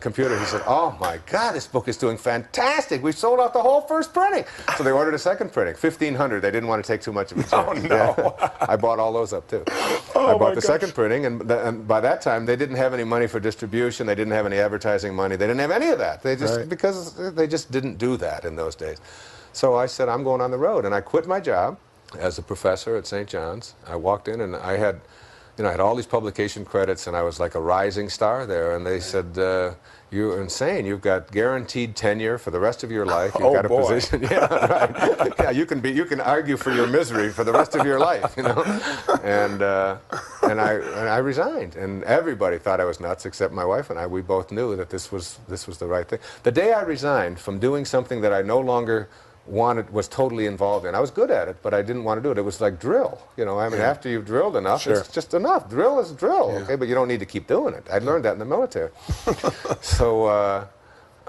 computer, he said, oh my God, this book is doing fantastic. We've sold out the whole first printing. So they ordered a second printing, 1,500. They didn't want to take too much of a chance. Oh, no. Yeah. I bought all those up, too. I bought the second printing, and by that time, they didn't have any money for distribution. They didn't have any advertising money. They didn't have any of that. They just, because they just didn't do that in those days. So I said, I'm going on the road, and I quit my job as a professor at St. John's. I walked in, and I had, I had all these publication credits, and I was like a rising star there. And they said, you're insane. You've got guaranteed tenure for the rest of your life. You've Oh, got a boy. position. Yeah, right. Yeah, you can argue for your misery for the rest of your life, you know. And I resigned, and everybody thought I was nuts except my wife and I. We both knew that this was the right thing. The day I resigned from doing something that I no longer was totally involved in. I was good at it, but I didn't want to do it. It was like drill, you know. I mean, after you've drilled enough, Sure. it's just enough. Drill is drill, okay, but you don't need to keep doing it. I learned that in the military. So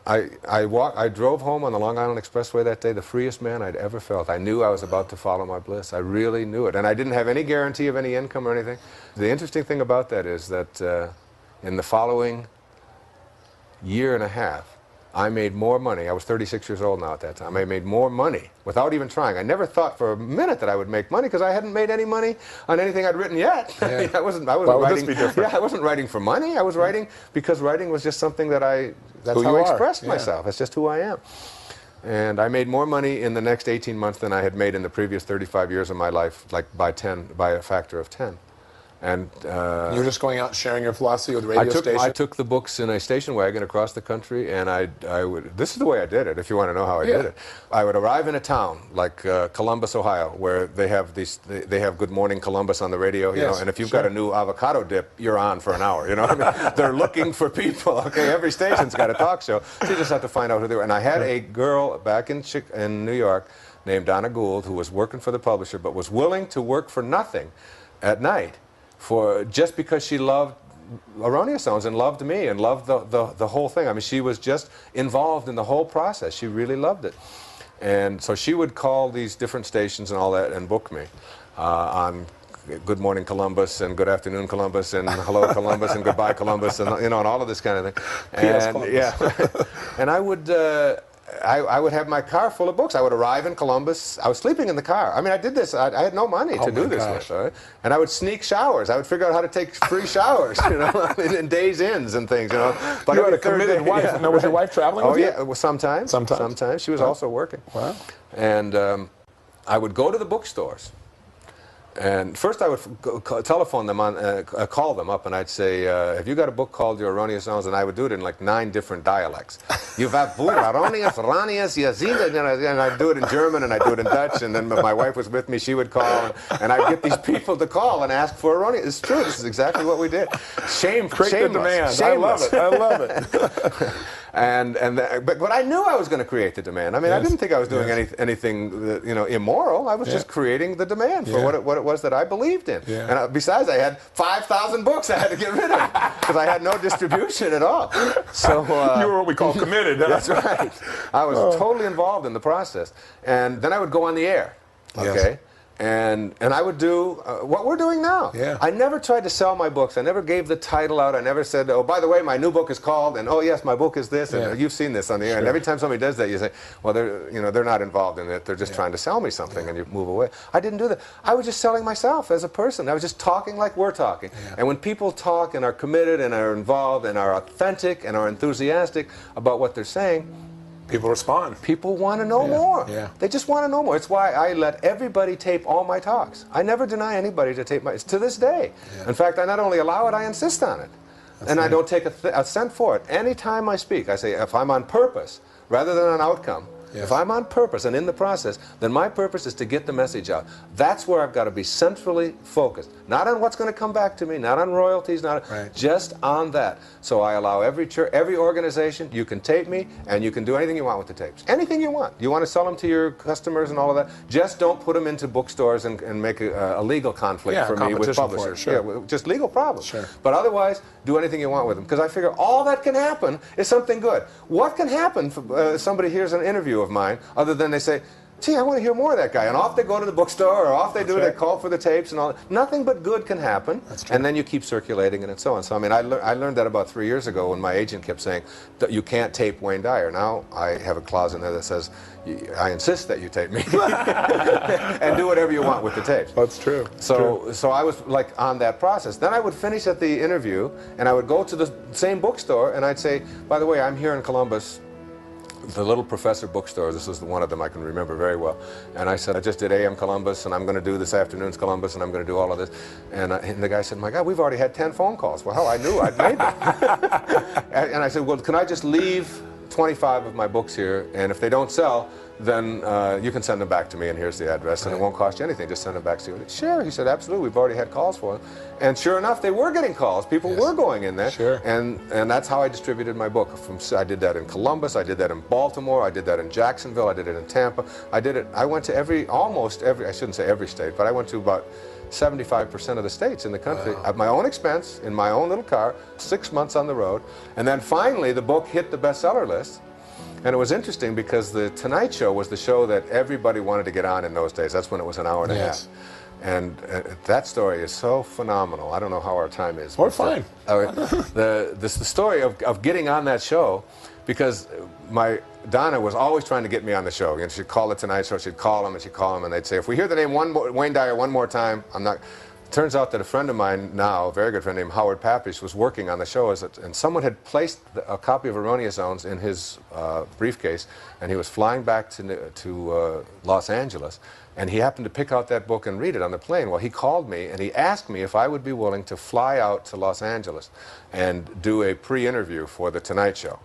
I drove home on the Long Island Expressway that day, the freest man I'd ever felt. I knew I was about to follow my bliss. I really knew it, and I didn't have any guarantee of any income or anything. The interesting thing about that is that in the following year and a half, I made more money. I was 36 years old now at that time. I made more money without even trying. I never thought for a minute that I would make money because I hadn't made any money on anything I'd written yet. Yeah. I mean, I wasn't Why would writing. this be different? Yeah, I wasn't writing for money. I was writing because writing was just something that's Who how you I are. expressed Yeah. myself. That's just who I am. And I made more money in the next 18 months than I had made in the previous 35 years of my life, like by a factor of 10. And You're just going out and sharing your philosophy with radio stations? I took the books in a station wagon across the country, and I would. This is the way I did it. If you want to know how I did it, I would arrive in a town like Columbus, Ohio, where they have they have Good Morning Columbus on the radio, you know. And if you've got a new avocado dip, you're on for an hour. You know, I mean, they're looking for people. Okay, every station's got a talk show, so you just have to find out who they were. And I had a girl back in New York named Donna Gould who was working for the publisher, but was willing to work for nothing at night. Just because she loved erroneous zones and loved me and loved the whole thing. I mean, she was just involved in the whole process. She really loved it. And so she would call these different stations and all that and book me on Good Morning Columbus and Good Afternoon Columbus and Hello Columbus and Goodbye Columbus and, you know, and all of this kind of thing. And, yeah. And I would have my car full of books. I would arrive in Columbus. I was sleeping in the car. I mean, I did this. I had no money to do this with. Right? And I would sneak showers. I would figure out how to take free showers, you know, in days inns and things, you know. But you had a committed wife. Yeah, was your wife traveling with you? Oh, yeah. Well, sometimes. Sometimes. She was also working. Wow. And I would go to the bookstores. And first I would telephone them call them up, and I'd say, have you got a book called Your Erroneous Zones? And I would do it in like 9 different dialects. You've got erroneous, erroneous, and I'd do it in German, and I'd do it in Dutch, and then if my wife was with me, she would call, and I'd get these people to call and ask for erroneous. It's true, this is exactly what we did. Create the demand. I love it, I love it. But I knew I was going to create the demand. I mean, I didn't think I was doing anything, you know, immoral. I was just creating the demand for what it was that I believed in. And besides, I had 5,000 books I had to get rid of because I had no distribution at all. So you were what we call committed. Huh? That's right. I was totally involved in the process. And then I would go on the air. Okay. And I would do what we're doing now. Yeah. I never tried to sell my books. I never gave the title out. I never said, oh, by the way, my new book is called, and oh, yes, my book is this, and you've seen this on the air. And every time somebody does that, you say, well, they're not involved in it. They're just trying to sell me something, and you move away. I didn't do that. I was just selling myself as a person. I was just talking like we're talking. And when people talk and are committed and are involved and are authentic and are enthusiastic about what they're saying, people respond. People want to know more. Yeah. They just want to know more. It's why I let everybody tape all my talks. I never deny anybody to tape to this day. In fact, I not only allow it, I insist on it. And I don't take a cent for it. Anytime I speak, I say, if I'm on purpose, rather than an outcome, if I'm on purpose and in the process, then my purpose is to get the message out. That's where I've got to be centrally focused. Not on what's going to come back to me, not on royalties, just on that. So I allow every church, every organization, you can tape me, and you can do anything you want with the tapes. Anything you want. You want to sell them to your customers and all of that, just don't put them into bookstores and make a legal conflict for me with publishers. Just legal problems. But otherwise, do anything you want with them. Because I figure all that can happen is something good. What can happen if somebody hears an interview of mine, other than they say, gee, I want to hear more of that guy, and off they go to the bookstore, or off they they call for the tapes and all that. Nothing but good can happen, and then you keep circulating it and so on. So I mean, I learned that about 3 years ago when my agent kept saying that you can't tape Wayne Dyer. Now I have a clause in there that says, I insist that you tape me and do whatever you want with the tapes. That's true. So I was like on that process. Then I would finish at the interview, and I would go to the same bookstore, and I'd say, by the way, I'm here in Columbus. the Little Professor bookstore. This was one of them I can remember very well. And I said, I just did AM Columbus, and I'm going to do this afternoon's Columbus, and I'm going to do all of this. And the guy said, my God, we've already had 10 phone calls. Well, hell, I knew I'd made them. And I said, well, can I just leave 25 of my books here, and if they don't sell, then you can send them back to me, and here's the address, and it won't cost you anything. Just send them back to you. Sure, he said, absolutely. We've already had calls for them. And sure enough, they were getting calls. People were going in there. Sure. And that's how I distributed my book. I did that in Columbus. I did that in Baltimore. I did that in Jacksonville. I did it in Tampa. I went to almost every, I shouldn't say every state, but I went to about 75% of the states in the country at my own expense, in my own little car, 6 months on the road. And then finally, the book hit the bestseller list. And it was interesting because the Tonight Show was the show that everybody wanted to get on in those days. That's when it was an hour and a half. And that story is so phenomenal. I don't know how our time is. We're fine. The story of getting on that show, because Donna was always trying to get me on the show. You know, she'd call the Tonight Show, she'd call them, and they'd say, if we hear the name Wayne Dyer one more time, I'm not. Turns out that a friend of mine now, a very good friend named Howard Papish, was working on the show, and someone had placed a copy of Erroneous Zones in his briefcase, and he was flying back to Los Angeles, and he happened to pick out that book and read it on the plane. Well, he called me, and he asked me if I would be willing to fly out to Los Angeles and do a pre-interview for The Tonight Show.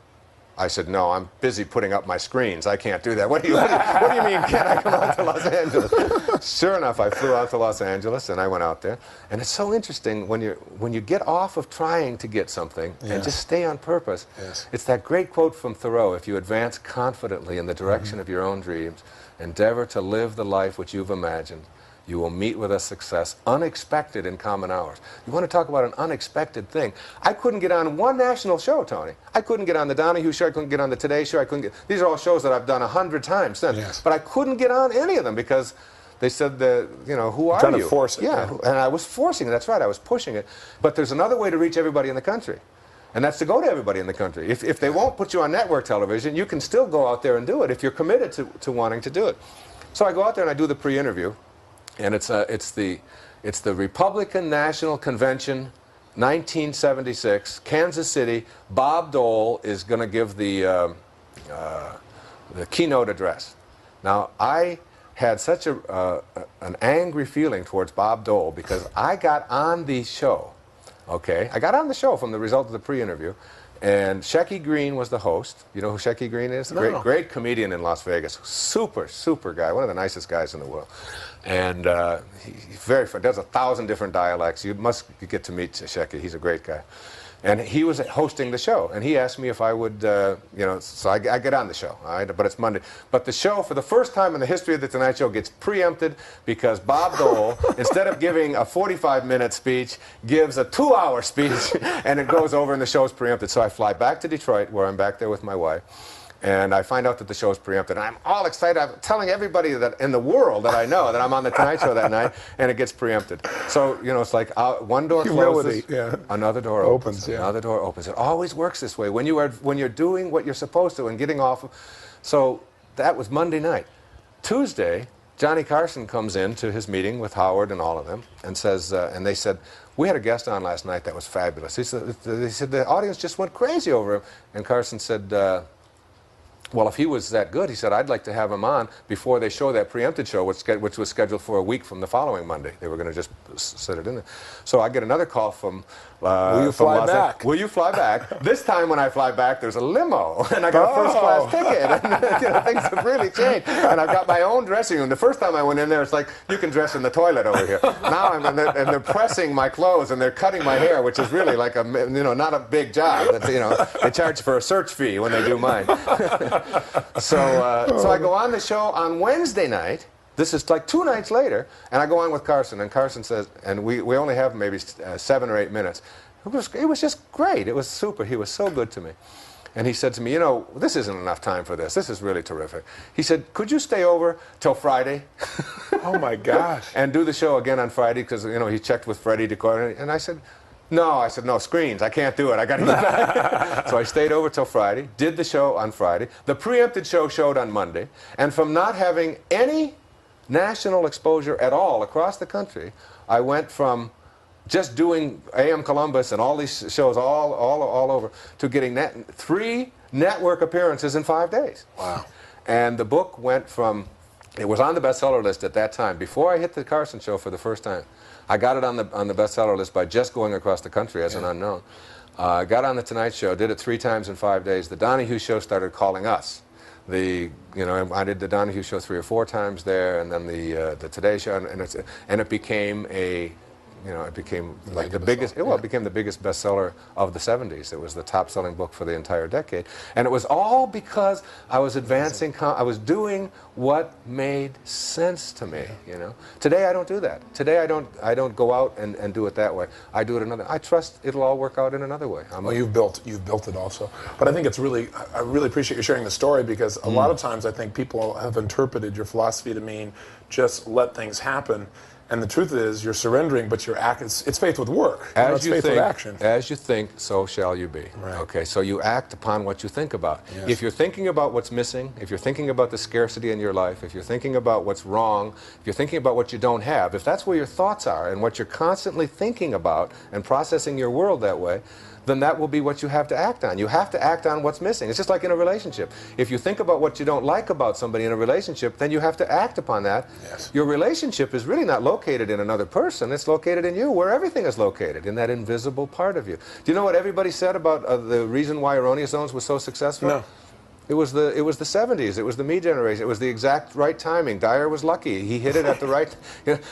I said, no, I'm busy putting up my screens. I can't do that. What do you mean, can't I come out to Los Angeles? Sure enough, I flew out to Los Angeles, and I went out there. And it's so interesting when you get off of trying to get something and just stay on purpose. It's that great quote from Thoreau, if you advance confidently in the direction of your own dreams, endeavor to live the life which you've imagined, you will meet with a success unexpected in common hours. You want to talk about an unexpected thing. I couldn't get on one national show, Tony. I couldn't get on the Donahue Show. I couldn't get on the Today Show. These are all shows that I've done 100 times since. But I couldn't get on any of them because they said, you know, who are you? Trying to force it. Yeah, and I was forcing it. That's right. I was pushing it. But there's another way to reach everybody in the country. And that's to go to everybody in the country. If they won't put you on network television, you can still go out there and do it if you're committed to wanting to do it. So I go out there and I do the pre-interview. And it's the Republican National Convention, 1976, Kansas City. Bob Dole is going to give the keynote address. Now, I had such an angry feeling towards Bob Dole because I got on the show. Okay, I got on the show from the result of the pre-interview. And Shecky Green was the host. You know who Shecky Green is? No. Great comedian in Las Vegas. Super, super guy. One of the nicest guys in the world. And he's very fun. Does 1,000 different dialects. You get to meet Shecky. He's a great guy. And he was hosting the show. And he asked me if I would, you know, so I get on the show. All right, but it's Monday. But the show, for the first time in the history of The Tonight Show, gets preempted because Bob Dole, instead of giving a 45-minute speech, gives a 2-hour speech, and it goes over and the show's preempted. So I fly back to Detroit, where I'm back there with my wife. And I find out that the show's preempted. And I'm all excited. I'm telling everybody that in the world that I know that I'm on The Tonight Show that night, and it gets preempted. So, you know, it's like one door closes, another door opens. Another door opens. It always works this way. When you're doing what you're supposed to and getting off. So that was Monday night. Tuesday, Johnny Carson comes in to his meeting with Howard and all of them and says, and they said, we had a guest on last night that was fabulous. They said the audience just went crazy over him. And Carson said, well, if he was that good, he said, I'd like to have him on before they show that preempted show, which was scheduled for a week from the following Monday. They were going to just set it in there. So I get another call from Will you fly back? Will you fly back? This time when I fly back, there's a limo, and I got a first-class ticket. And, you know, things have really changed. And I've got my own dressing room. The first time I went in there, it's like, you can dress in the toilet over here. Now I'm in there, and they're pressing my clothes, and they're cutting my hair, which is really like not a big job. That's, you know, they charge for a search fee when they do mine. So I go on the show on Wednesday night. This is like 2 nights later, and I go on with Carson, and Carson says, and we only have maybe 7 or 8 minutes. It was just great. It was super. He was so good to me. And he said to me, you know, this isn't enough time for this. This is really terrific. He said, could you stay over till Friday? Oh, my gosh. And do the show again on Friday, because, you know, he checked with Freddie to coordinate. And I said, no, screens. I can't do it. I got to get back. So I stayed over till Friday, did the show on Friday. The preempted show showed on Monday. And from not having any national exposure at all across the country, I went from just doing AM Columbus and all these shows all over, to getting 3 network appearances in 5 days. Wow. And the book went from, it was on the bestseller list at that time. Before I hit the Carson show for the first time, I got it on the bestseller list by just going across the country as an unknown. Got on the Tonight Show, did it 3 times in 5 days. The Donahue Show started calling us. I did the Donahue Show 3 or 4 times there, and then the Today Show, and it became it became like the biggest. It became the biggest bestseller of the '70s. It was the top-selling book for the entire decade, and it was all because I was advancing. I was doing what made sense to me. Today I don't do that. Today I don't go out and do it that way. I do it another. I trust it'll all work out in another way. Well, you've built it also, but I think it's really. I really appreciate you sharing the story, because a lot of times I think people have interpreted your philosophy to mean just let things happen. And the truth is, you're surrendering, but it's faith with work. It's faith with action. As you think, so shall you be. Right. Okay, so you act upon what you think about. Yes. If you're thinking about what's missing, if you're thinking about the scarcity in your life, if you're thinking about what's wrong, if you're thinking about what you don't have, if that's where your thoughts are and what you're constantly thinking about and processing your world that way, then that will be what you have to act on. You have to act on what's missing. It's just like in a relationship. If you think about what you don't like about somebody in a relationship, then you have to act upon that. Yes. Your relationship is really not located in another person. It's located in you, where everything is located, in that invisible part of you. Do you know what everybody said about the reason why Erroneous Zones was so successful? No. It was the 70s. It was the me generation. It was the exact right timing. Dyer was lucky. He hit it at the right.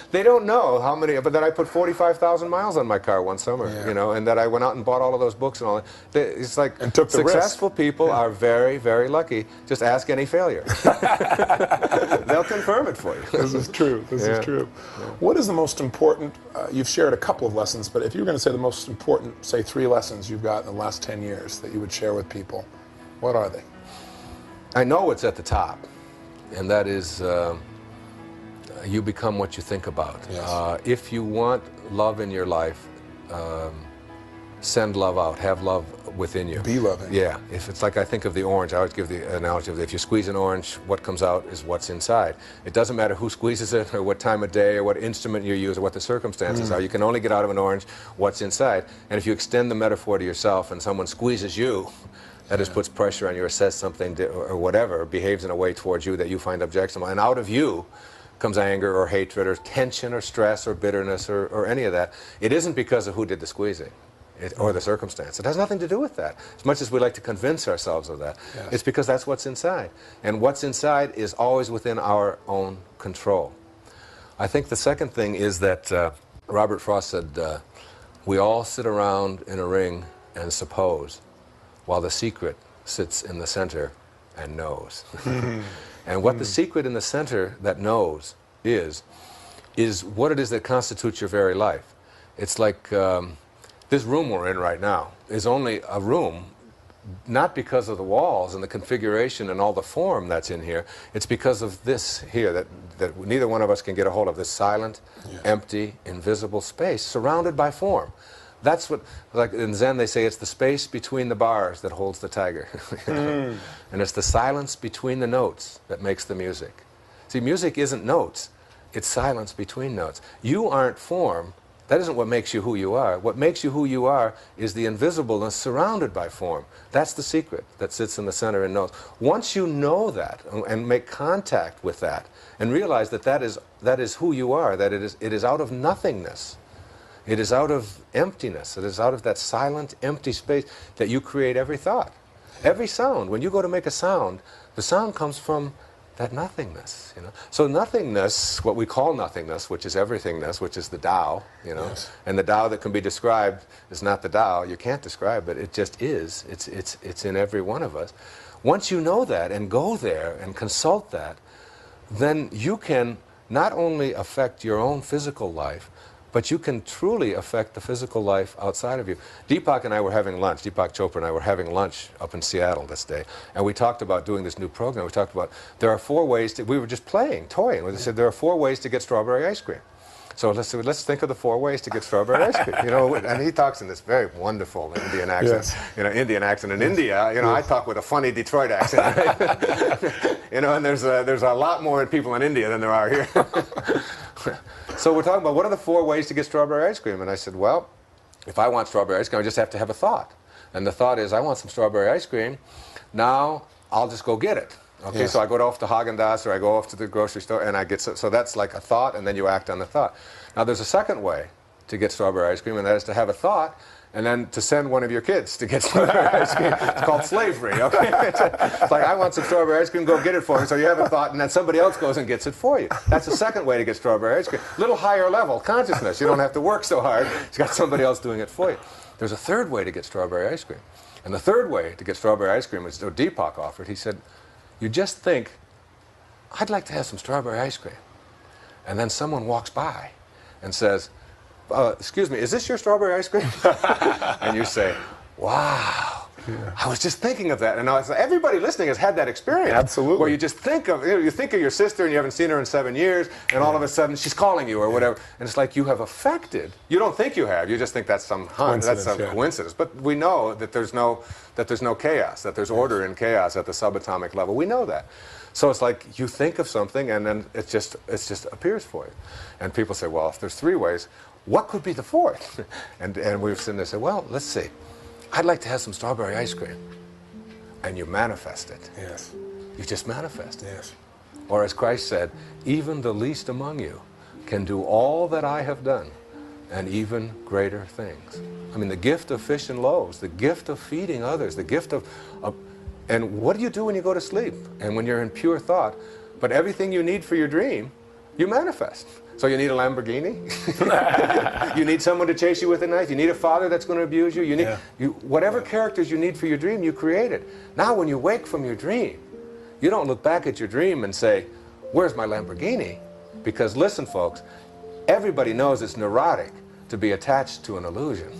They don't know how many, but that I put 45,000 miles on my car one summer. And that I went out and bought all of those books and all that. It's like, and took the successful risk. people are very, very lucky. Just ask any failure. They'll confirm it for you. This is true. This is true. Yeah. What is the most important? You've shared a couple of lessons, but if you were going to say the most important, say 3 lessons you've got in the last 10 years that you would share with people, what are they? I know what's at the top, and that is you become what you think about. Yes. If you want love in your life, send love out. Have love within you. Be loving. Yeah. If it's like, I think of the orange, I always give the analogy of if you squeeze an orange, what comes out is what's inside. It doesn't matter who squeezes it, or what time of day, or what instrument you use, or what the circumstances are. You can only get out of an orange what's inside. And if you extend the metaphor to yourself and someone squeezes you, that just puts pressure on you, or says something, or whatever, behaves in a way towards you that you find objectionable. And out of you comes anger, or hatred, or tension, or stress, or bitterness, or any of that. It isn't because of who did the squeezing, or the circumstance. It has nothing to do with that. As much as we like to convince ourselves of that, it's because that's what's inside. And what's inside is always within our own control. I think the second thing is that Robert Frost said, we all sit around in a ring and suppose, while the secret sits in the center and knows. And what the secret in the center that knows is what it is that constitutes your very life. It's like this room we're in right now is only a room, not because of the walls and the configuration and all the form that's in here. It's because of this here that neither one of us can get a hold of, this silent, empty, invisible space surrounded by form. That's what, like in Zen they say, it's the space between the bars that holds the tiger. And it's the silence between the notes that makes the music. See, music isn't notes, it's silence between notes. You aren't form. That isn't what makes you who you are. What makes you who you are is the invisibleness surrounded by form. That's the secret that sits in the center and knows. Once you know that and make contact with that and realize that that is who you are, that it is out of nothingness. It is out of emptiness. It is out of that silent, empty space that you create every thought. Every sound. When you go to make a sound, the sound comes from that nothingness, So nothingness, what we call nothingness, which is everythingness, which is the Tao, And the Tao that can be described is not the Tao. You can't describe it. It just is. It's in every one of us. Once you know that and go there and consult that, then you can not only affect your own physical life, but you can truly affect the physical life outside of you. Deepak and I were having lunch, Deepak Chopra and I were having lunch up in Seattle this day, and we talked about doing this new program. We talked about there are 4 ways we were just toying. We said there are 4 ways to get strawberry ice cream. So let's think of the 4 ways to get strawberry ice cream. And he talks in this very wonderful Indian accent. Indian accent in India. I talk with a funny Detroit accent. Right? And there's a lot more people in India than there are here. So we're talking about what are the 4 ways to get strawberry ice cream? And I said, well, if I want strawberry ice cream, I just have to have a thought. And the thought is, I want some strawberry ice cream. Now, I'll just go get it. Okay, Yes. so I go off to Haagen-Dazs or I go off to the grocery store and I get, so that's like a thought, and then you act on the thought. Now, there's a second way to get strawberry ice cream, and that is to have a thought and then to send one of your kids to get strawberry ice cream. It's called slavery, okay? It's like, I want some strawberry ice cream, go get it for me. So you have a thought, and then somebody else goes and gets it for you. That's the second way to get strawberry ice cream. Little higher level consciousness. You don't have to work so hard. You've got somebody else doing it for you. There's a third way to get strawberry ice cream. And the third way to get strawberry ice cream, which Deepak offered, he said, you just think, I'd like to have some strawberry ice cream. And then someone walks by and says, excuse me, is this your strawberry ice cream? And you say, wow, I was just thinking of that. And now everybody listening has had that experience. Absolutely. Where you just think of, you think of your sister and you haven't seen her in 7 years, and all of a sudden she's calling you or whatever. And it's like you have affected. You don't think you have. You just think that's some hunt. That's some coincidence. But we know that there's no chaos, that there's order in chaos at the subatomic level. We know that. So it's like you think of something and then it just appears for you. And people say, well, if there's 3 ways, what could be the 4th? And we've sitting there and said, well, let's see. I'd like to have some strawberry ice cream. And you manifest it. Yes. You just manifest it. Yes. Or as Christ said, even the least among you can do all that I have done and even greater things. I mean, the gift of fish and loaves, the gift of feeding others, the gift of and what do you do when you go to sleep and when you're in pure thought? But everything you need for your dream, you manifest. So you need a Lamborghini. You need someone to chase you with a knife. You need a father that's going to abuse you. You need whatever characters you need for your dream, you created. Now when you wake from your dream, you don't look back at your dream and say, where's my Lamborghini? Because listen, folks, everybody knows it's neurotic to be attached to an illusion.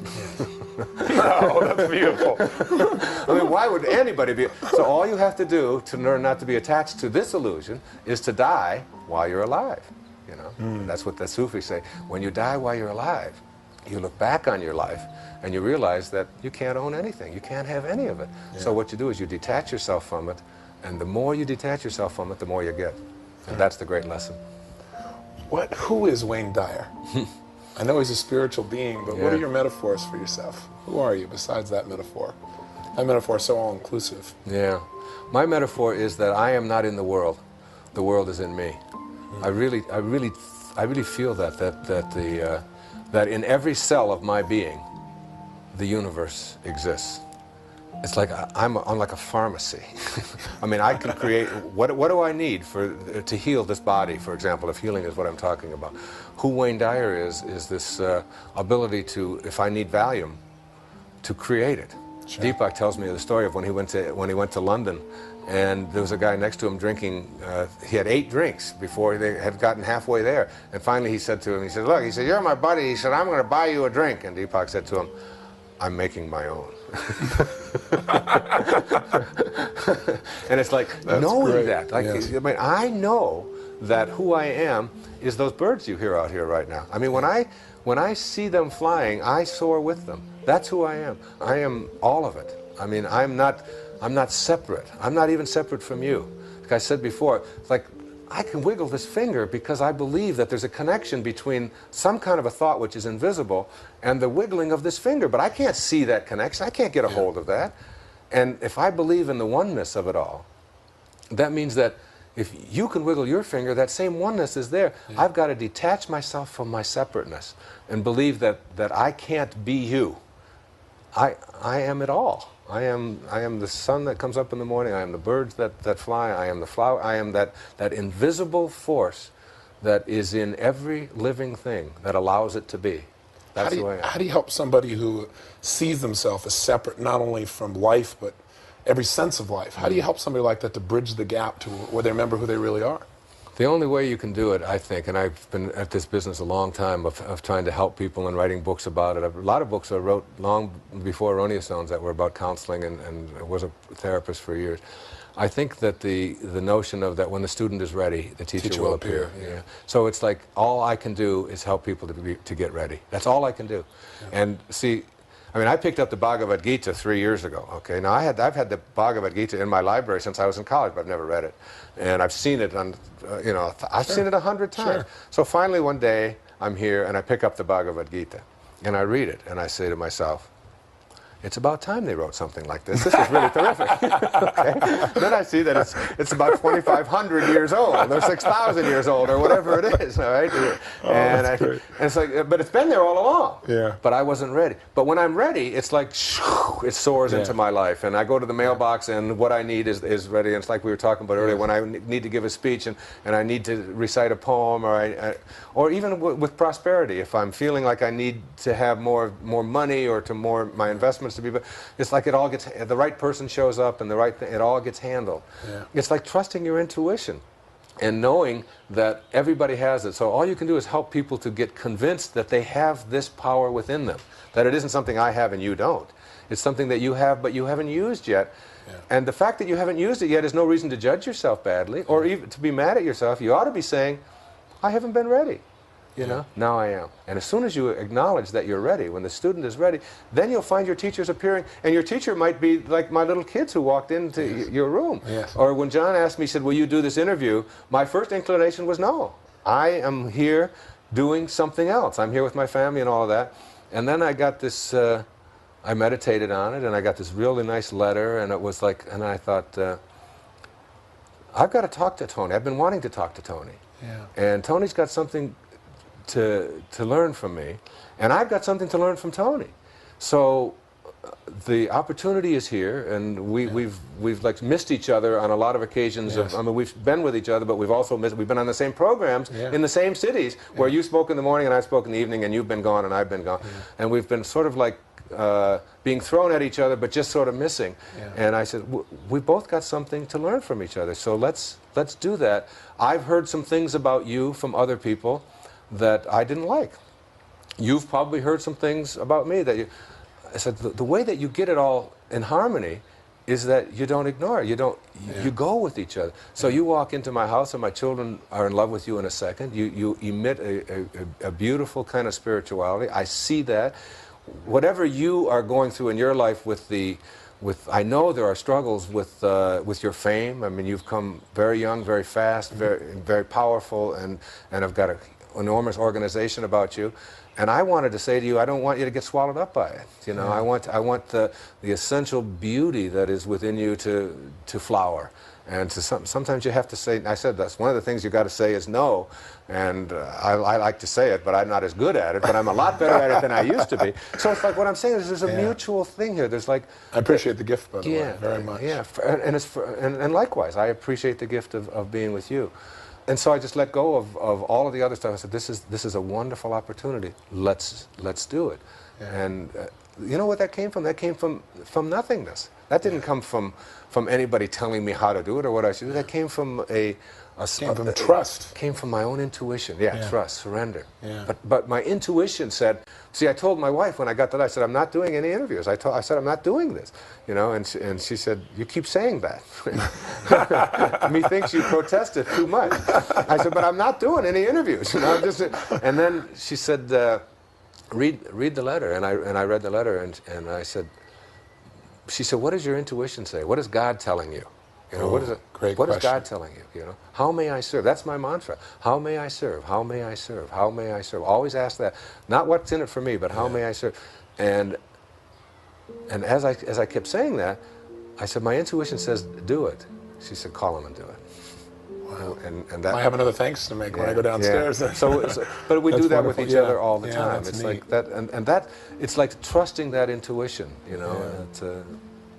Oh, that's beautiful. I mean, why would anybody be? So all you have to do to learn not to be attached to this illusion is to die while you're alive. You know, that's what the Sufis say. When you die while you're alive, you look back on your life and you realize that you can't own anything. You can't have any of it. Yeah. So what you do is you detach yourself from it, and the more you detach yourself from it, the more you get. And that's the great lesson. Who is Wayne Dyer? I know he's a spiritual being, but what are your metaphors for yourself? Who are you besides that metaphor? That metaphor is so all-inclusive. Yeah. My metaphor is that I am not in the world. The world is in me. I really feel that in every cell of my being, the universe exists. It's like I'm like a pharmacy. I mean, I can create, what do I need to heal this body, for example, if healing is what I'm talking about. Who Wayne Dyer is this ability to, if I need Valium, to create it. Sure. Deepak tells me the story of when he went to London, and there was a guy next to him drinking, he had 8 drinks before they had gotten halfway there. And finally he said to him, he said, look, he said, you're my buddy. He said, I'm going to buy you a drink. And Deepak said to him, I'm making my own. And it's like, that's knowing great. That. Like, yes. I mean, I know that who I am is those birds you hear out here right now. I mean, when I see them flying, I soar with them. That's who I am. I am all of it. I mean, I'm not separate. I'm not even separate from you. Like I said before, it's like I can wiggle this finger because I believe that there's a connection between some kind of a thought which is invisible and the wiggling of this finger, but I can't see that connection. I can't get a hold of that. And if I believe in the oneness of it all, that means that if you can wiggle your finger, that same oneness is there. Yeah. I've got to detach myself from my separateness and believe that I can't be you. I am it all. I am the sun that comes up in the morning. I am the birds that fly. I am the flower. I am that invisible force that is in every living thing that allows it to be. That's who I am. How do you help somebody who sees themselves as separate, not only from life, but every sense of life? How do you help somebody like that to bridge the gap to where they remember who they really are? The only way you can do it, I think, and I've been at this business a long time of trying to help people and writing books about it. A lot of books I wrote long before Erroneous Zones that were about counseling, and I was a therapist for years. I think that the notion of that when the student is ready, the teacher will appear. Yeah. So it's like all I can do is help people to get ready. That's all I can do. Yeah. And see, I mean, I picked up the Bhagavad Gita 3 years ago, okay? Now, I've had the Bhagavad Gita in my library since I was in college, but I've never read it. And I've seen it on, you know, I've seen it 100 times. Sure. So finally one day, I'm here, and I pick up the Bhagavad Gita, and I read it, and I say to myself, it's about time they wrote something like this. This is really terrific. Okay? Then I see that it's about 2,500 years old, or 6,000 years old, or whatever it is. All right? And it's like, but it's been there all along. Yeah. But I wasn't ready. But when I'm ready, it's like it soars into my life, and I go to the mailbox, and what I need is ready. And it's like we were talking about earlier, when I need to give a speech, and I need to recite a poem, or even with prosperity, if I'm feeling like I need to have more money or to my investments to be, but it's like it all gets, the right person shows up and the right thing, it all gets handled. Yeah. It's like trusting your intuition and knowing that everybody has it. So all you can do is help people to get convinced that they have this power within them, that it isn't something I have and you don't. It's something that you have but you haven't used yet. Yeah. And the fact that you haven't used it yet is no reason to judge yourself badly or even to be mad at yourself. You ought to be saying, I haven't been ready. You know, now I am. And as soon as you acknowledge that you're ready, when the student is ready, then you'll find your teachers appearing. And your teacher might be like my little kids who walked into your room. Yes. Or when John asked me, he said, will you do this interview? My first inclination was no. I am here doing something else. I'm here with my family and all of that. And then I got this, I meditated on it, and I got this really nice letter, and it was like, and I thought, I've got to talk to Tony. I've been wanting to talk to Tony. Yeah. And Tony's got something to learn from me, and I've got something to learn from Tony. So the opportunity is here, and we've like missed each other on a lot of occasions. Yes. I mean, we've been with each other, but we've also we've been on the same programs in the same cities, where you spoke in the morning and I spoke in the evening, and you've been gone and I've been gone, and we've been sort of like being thrown at each other, but just sort of missing. And I said, we both got something to learn from each other, so let's do that. I've heard some things about you from other people that I didn't like. You've probably heard some things about me that I said, the way that you get it all in harmony is that you don't ignore it. You go with each other. So you walk into my house and my children are in love with you in a second. You emit a beautiful kind of spirituality. I see that. Whatever you are going through in your life I know there are struggles with your fame. I mean, you've come very young, very fast, very powerful, and have got an enormous organization about you. And I wanted to say to you, I don't want you to get swallowed up by it. You know, I want the essential beauty that is within you to flower. And sometimes you have to say, I said that's one of the things you got to say is no. And I like to say it, but I'm not as good at it. But I'm a lot better at it than I used to be. So it's like what I'm saying is there's a mutual thing here. There's like I appreciate the gift, by the way, very much. Yeah, and likewise, I appreciate the gift of being with you. And so I just let go of all of the other stuff. I said, this is a wonderful opportunity. Let's do it. Yeah. And you know what that came from? That came from nothingness. That didn't come from anybody telling me how to do it or what I should do. That came from trust. Came from my own intuition. Trust, surrender. But my intuition said, see, I told my wife when I got that, I said, I'm not doing any interviews. I said, I'm not doing this. You know, and she said, you keep saying that. Methinks you protested too much. I said, but I'm not doing any interviews. You know, and then she said, read the letter. And I read the letter, and I said, she said, what does your intuition say? What is God telling you? You know, what is God telling you? You know, how may I serve? That's my mantra. How may I serve? How may I serve? How may I serve? Always ask that. Not what's in it for me, but how may I serve? And as I kept saying that, I said, my intuition says, do it. She said, call him and do it. Wow. And that, I have another thanks to make when I go downstairs. But we do that with each other all the Yeah, time. It's neat. Like that, and that it's like trusting that intuition. You know,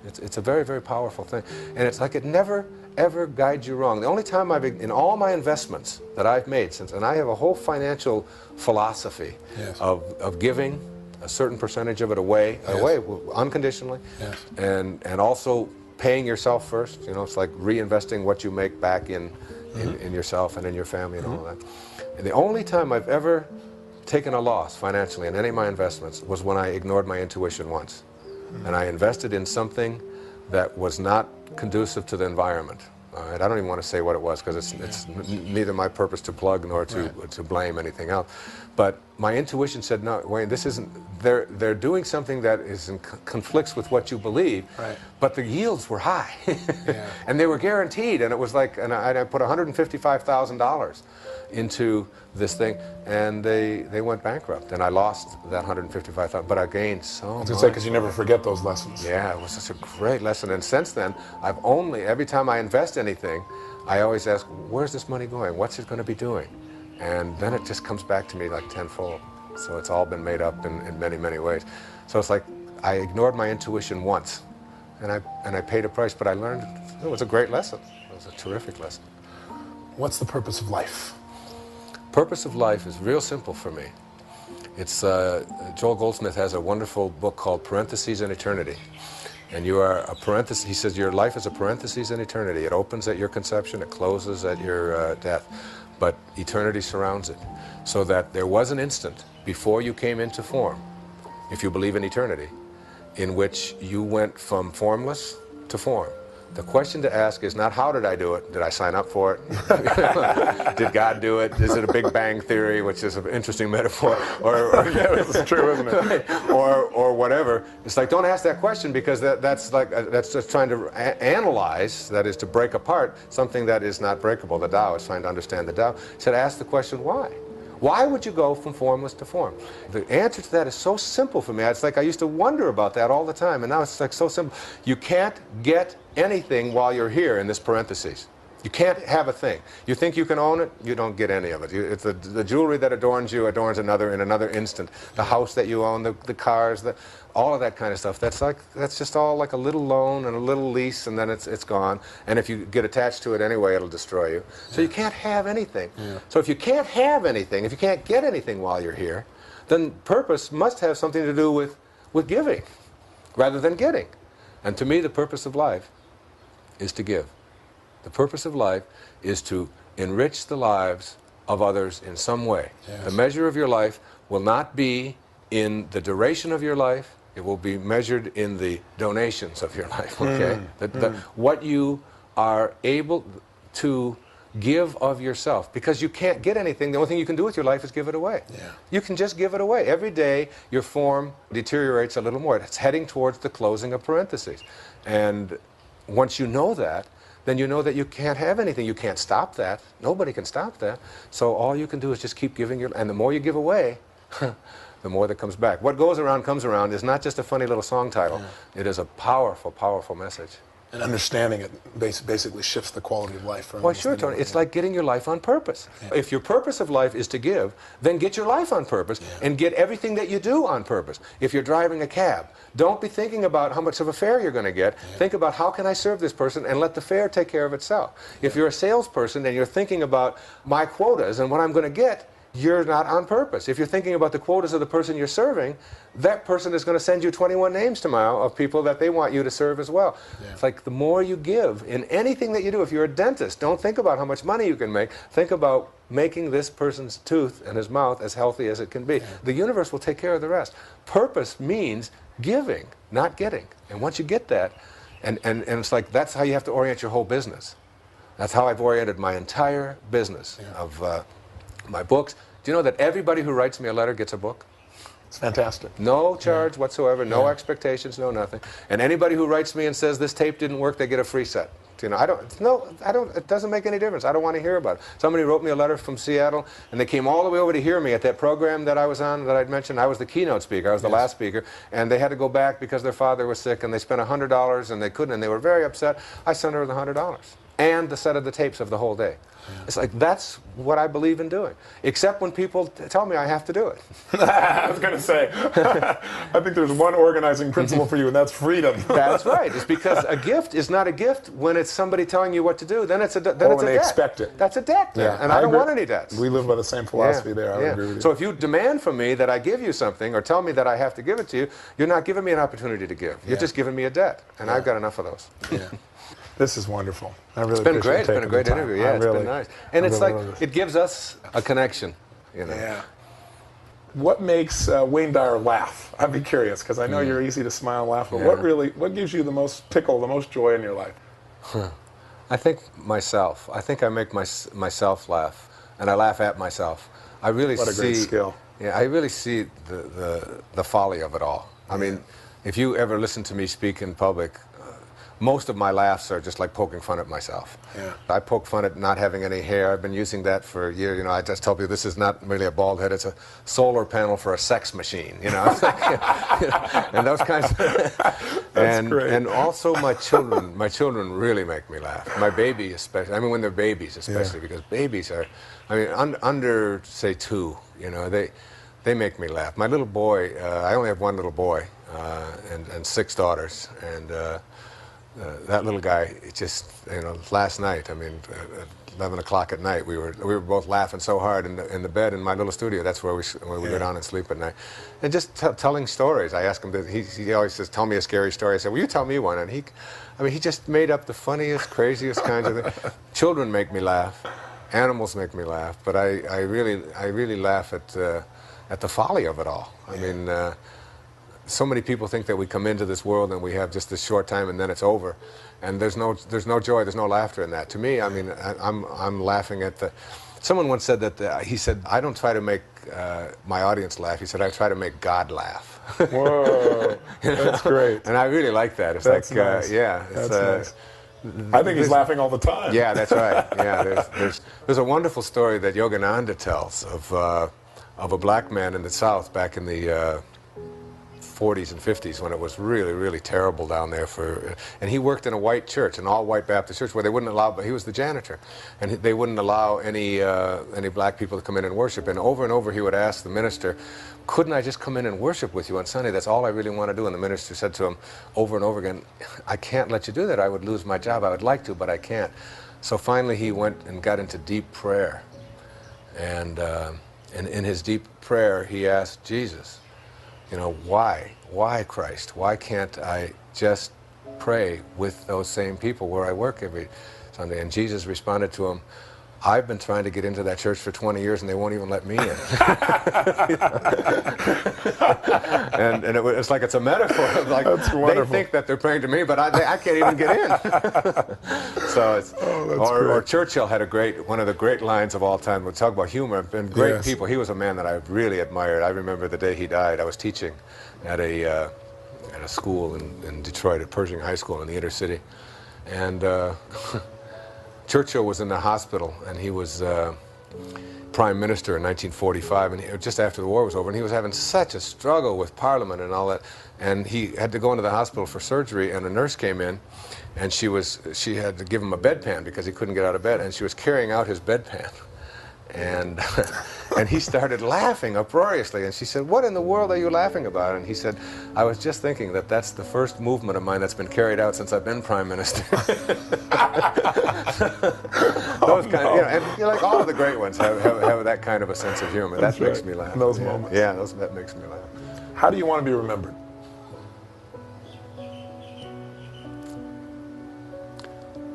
it's a very, very powerful thing, and it's like it never ever guides you wrong. The only time in all my investments that I've made and I have a whole financial philosophy of giving a certain percentage of it away unconditionally, and also paying yourself first. You know, it's like reinvesting what you make back in yourself and in your family and all that. And the only time I've ever taken a loss financially in any of my investments was when I ignored my intuition once. And I invested in something that was not conducive to the environment. All right? I don't even want to say what it was because it's neither my purpose to plug nor to blame anything else. But my intuition said, no, Wayne, this isn't, they're doing something that is in conflicts with what you believe, right. but the yields were high. Yeah. And they were guaranteed, and it was like, and I put $155,000 into this thing, and they went bankrupt, and I lost that $155,000, but I gained so much. I was going to say, because you never forget those lessons. Yeah, it was such a great lesson, and since then, I've only, every time I invest anything, I always ask, where's this money going? What's it going to be doing? And then it just comes back to me like tenfold. So it's all been made up in many, many ways. So it's like I ignored my intuition once, and I paid a price, but I learned it was a great lesson. It was a terrific lesson. What's the purpose of life? Purpose of life is real simple for me. It's Joel Goldsmith has a wonderful book called Parentheses in Eternity. And you are a parenthesis. He says your life is a parenthesis in eternity. It opens at your conception, it closes at your death. But eternity surrounds it. So that there was an instant before you came into form, if you believe in eternity, in which you went from formless to form. The question to ask is not how did I do it? Did I sign up for it? Did God do it? Is it a Big Bang Theory, which is an interesting metaphor? Or Yeah, it's true, isn't it? or whatever. It's like, don't ask that question, because that's just trying to analyze, that is to break apart something that is not breakable. The Tao is trying to understand the Tao. He said, ask the question, why? Why would you go from formless to form? The answer to that is so simple for me. It's like I used to wonder about that all the time, and now it's like so simple. You can't get anything while you're here in this parentheses. You can't have a thing. You think you can own it, you don't get any of it. It's the jewelry that adorns you adorns another in another instant. The house that you own, the cars, all of that kind of stuff. That's just all like a little loan and a little lease, and then it's gone. And if you get attached to it anyway, it'll destroy you. So you can't have anything. Yeah. So if you can't have anything, if you can't get anything while you're here, then purpose must have something to do with giving rather than getting. And to me, the purpose of life is to give. The purpose of life is to enrich the lives of others in some way. Yes. The measure of your life will not be in the duration of your life. It will be measured in the donations of your life, okay? What you are able to give of yourself, because you can't get anything. The only thing you can do with your life is give it away. Yeah. You can just give it away. Every day, your form deteriorates a little more. It's heading towards the closing of parentheses. And once you know that, then you know that you can't have anything. You can't stop that. Nobody can stop that. So all you can do is just keep giving and the more you give away, the more that comes back. What goes around comes around is not just a funny little song title. Yeah. It is a powerful, powerful message. And understanding it basically shifts the quality of life. Well, sure, Tony. It's like getting your life on purpose. Yeah. If your purpose of life is to give, then get your life on purpose and get everything that you do on purpose. If you're driving a cab, don't be thinking about how much of a fare you're going to get. Yeah. Think about how can I serve this person and let the fare take care of itself. If you're a salesperson and you're thinking about my quotas and what I'm going to get, you're not on purpose. If you're thinking about the quotas of the person you're serving, that person is going to send you 21 names tomorrow of people that they want you to serve as well. Yeah. It's like the more you give in anything that you do. If you're a dentist, don't think about how much money you can make. Think about making this person's tooth and his mouth as healthy as it can be. Yeah. The universe will take care of the rest. Purpose means giving, not getting. And once you get that, and it's like that's how you have to orient your whole business. That's how I've oriented my entire business of my books. Do you know that everybody who writes me a letter gets a book? It's fantastic. No charge whatsoever, no expectations, no nothing. And anybody who writes me and says this tape didn't work, they get a free set. You know, it doesn't make any difference. I don't want to hear about it. Somebody wrote me a letter from Seattle, and they came all the way over to hear me at that program that I was on, that I'd mentioned. I was the keynote speaker. I was the last speaker, and they had to go back because their father was sick, and they spent $100, and they couldn't, and they were very upset. I sent her the $100 and the set of the tapes of the whole day. Yeah. It's like, that's what I believe in doing. Except when people tell me I have to do it. I was going to say, I think there's one organizing principle for you, and that's freedom. That's right. It's because a gift is not a gift when it's somebody telling you what to do. Then it's a debt. When they expect it. That's a debt. Yeah. And I don't want any debts. We live by the same philosophy there. I would agree with you. So if you demand from me that I give you something or tell me that I have to give it to you, you're not giving me an opportunity to give. You're just giving me a debt. And I've got enough of those. Yeah. This is wonderful. I really It's been great. It's been a great interview. Yeah, it's been nice. And it's like, it gives us a connection, you know. Yeah. What makes Wayne Dyer laugh? I'd be curious, because I know you're easy to smile and laugh, but what gives you the most tickle, the most joy in your life? I think myself. I think I make myself laugh, and I laugh at myself. I really What a great skill. Yeah, I really see the folly of it all. I mean, if you ever listen to me speak in public, most of my laughs are just like poking fun at myself. Yeah. I poke fun at not having any hair. I've been using that for a year. You know, I just tell people this is not really a bald head. It's a solar panel for a sex machine. You know, it's like, and those kinds. That's great. And also my children really make me laugh. My baby especially. I mean, when they're babies especially, because babies are, I mean, under say 2. You know, they make me laugh. My little boy. I only have one little boy and 6 daughters, and. That little guy, it just, you know, last night, I mean, at 11 o'clock at night, we were both laughing so hard in the bed in my little studio. That's where we go down and sleep at night. And just telling stories. I ask him, he always says, tell me a scary story. I said, well, you tell me one. And he just made up the funniest, craziest kinds of things. Children make me laugh. Animals make me laugh. But I really laugh at the folly of it all. I mean, so many people think that we come into this world and we have just this short time and then it's over, and there's no joy, there's no laughter in that. To me, I mean, I'm laughing at the. Someone once said that he said, I don't try to make my audience laugh. He said, I try to make God laugh. Whoa, that's great. And I really like that. It's that's like, nice. Yeah, it's, that's nice. I think he's laughing all the time. Yeah, that's right. Yeah, there's a wonderful story that Yogananda tells of a black man in the South back in the 40s and 50s when it was really, really terrible down there and he worked in a white church, an all-white Baptist church, where they wouldn't allow, but he was the janitor, and they wouldn't allow any black people to come in and worship, and over he would ask the minister, couldn't I just come in and worship with you on Sunday? That's all I really want to do. And the minister said to him over and over again, I can't let you do that. I would lose my job. I would like to, but I can't. So finally he went and got into deep prayer, and in his deep prayer he asked Jesus, you know, why Christ? Why can't I just pray with those same people where I work every Sunday? And Jesus responded to him, I've been trying to get into that church for 20 years and they won't even let me in. and it's like it's a metaphor. Like, they think that they're praying to me, but I can't even get in. So it's, or Churchill had one of the great lines of all time. We'll talk about humor and great people. He was a man that I really admired. I remember the day he died. I was teaching at a school in Detroit, at Pershing High School in the inner city, and Churchill was in the hospital, and he was prime minister in 1945, and just after the war was over, and he was having such a struggle with Parliament and all that, and he had to go into the hospital for surgery, and a nurse came in, and she had to give him a bedpan because he couldn't get out of bed, and she was carrying out his bedpan. And and he started laughing uproariously, and she said, what in the world are you laughing about? And he said, I was just thinking that that's the first movement of mine that's been carried out since I've been prime minister. Those kind of, you know, and you know, like all of the great ones have that kind of a sense of humor. That makes me laugh. In those moments. Yeah, that makes me laugh. How do you want to be remembered?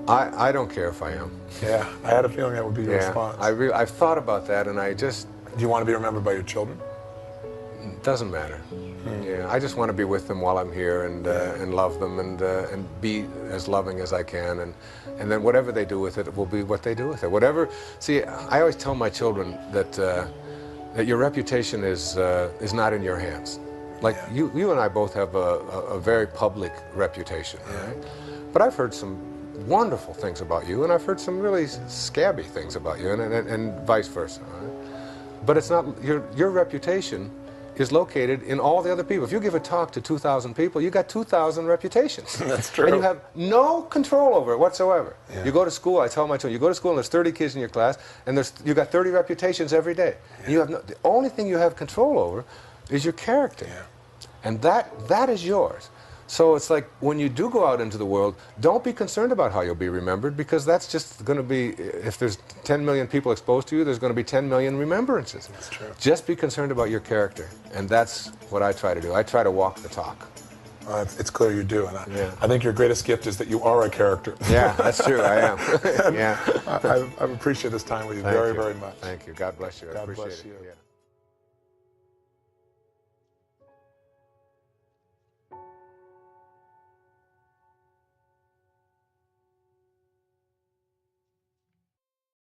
I don't care if I am. Yeah, I had a feeling that would be your response. I've thought about that, and I just... Do you want to be remembered by your children? It doesn't matter. Yeah, I just want to be with them while I'm here, and love them, and be as loving as I can, and then whatever they do with it will be what they do with it. Whatever. See, I always tell my children that your reputation is not in your hands. Like you and I both have a very public reputation, right? But I've heard some wonderful things about you, and I've heard some really scabby things about you, and vice versa. Right? But it's not your reputation is located in all the other people. If you give a talk to 2,000 people, you got 2,000 reputations. That's true. And you have no control over it whatsoever. Yeah. You go to school, I tell my children, you go to school and there's 30 kids in your class, and you got 30 reputations every day. Yeah. You have the only thing you have control over is your character. Yeah. And that is yours. So it's like when you do go out into the world, don't be concerned about how you'll be remembered, because that's just going to be, if there's 10 million people exposed to you, there's going to be 10 million remembrances. That's true. Just be concerned about your character, and that's what I try to do. I try to walk the talk. It's clear you do, and I think your greatest gift is that you are a character. Yeah, that's true, I am. Yeah. I've appreciated this time with you very, very much. Thank you. God bless you. I God appreciate bless it. you. Yeah.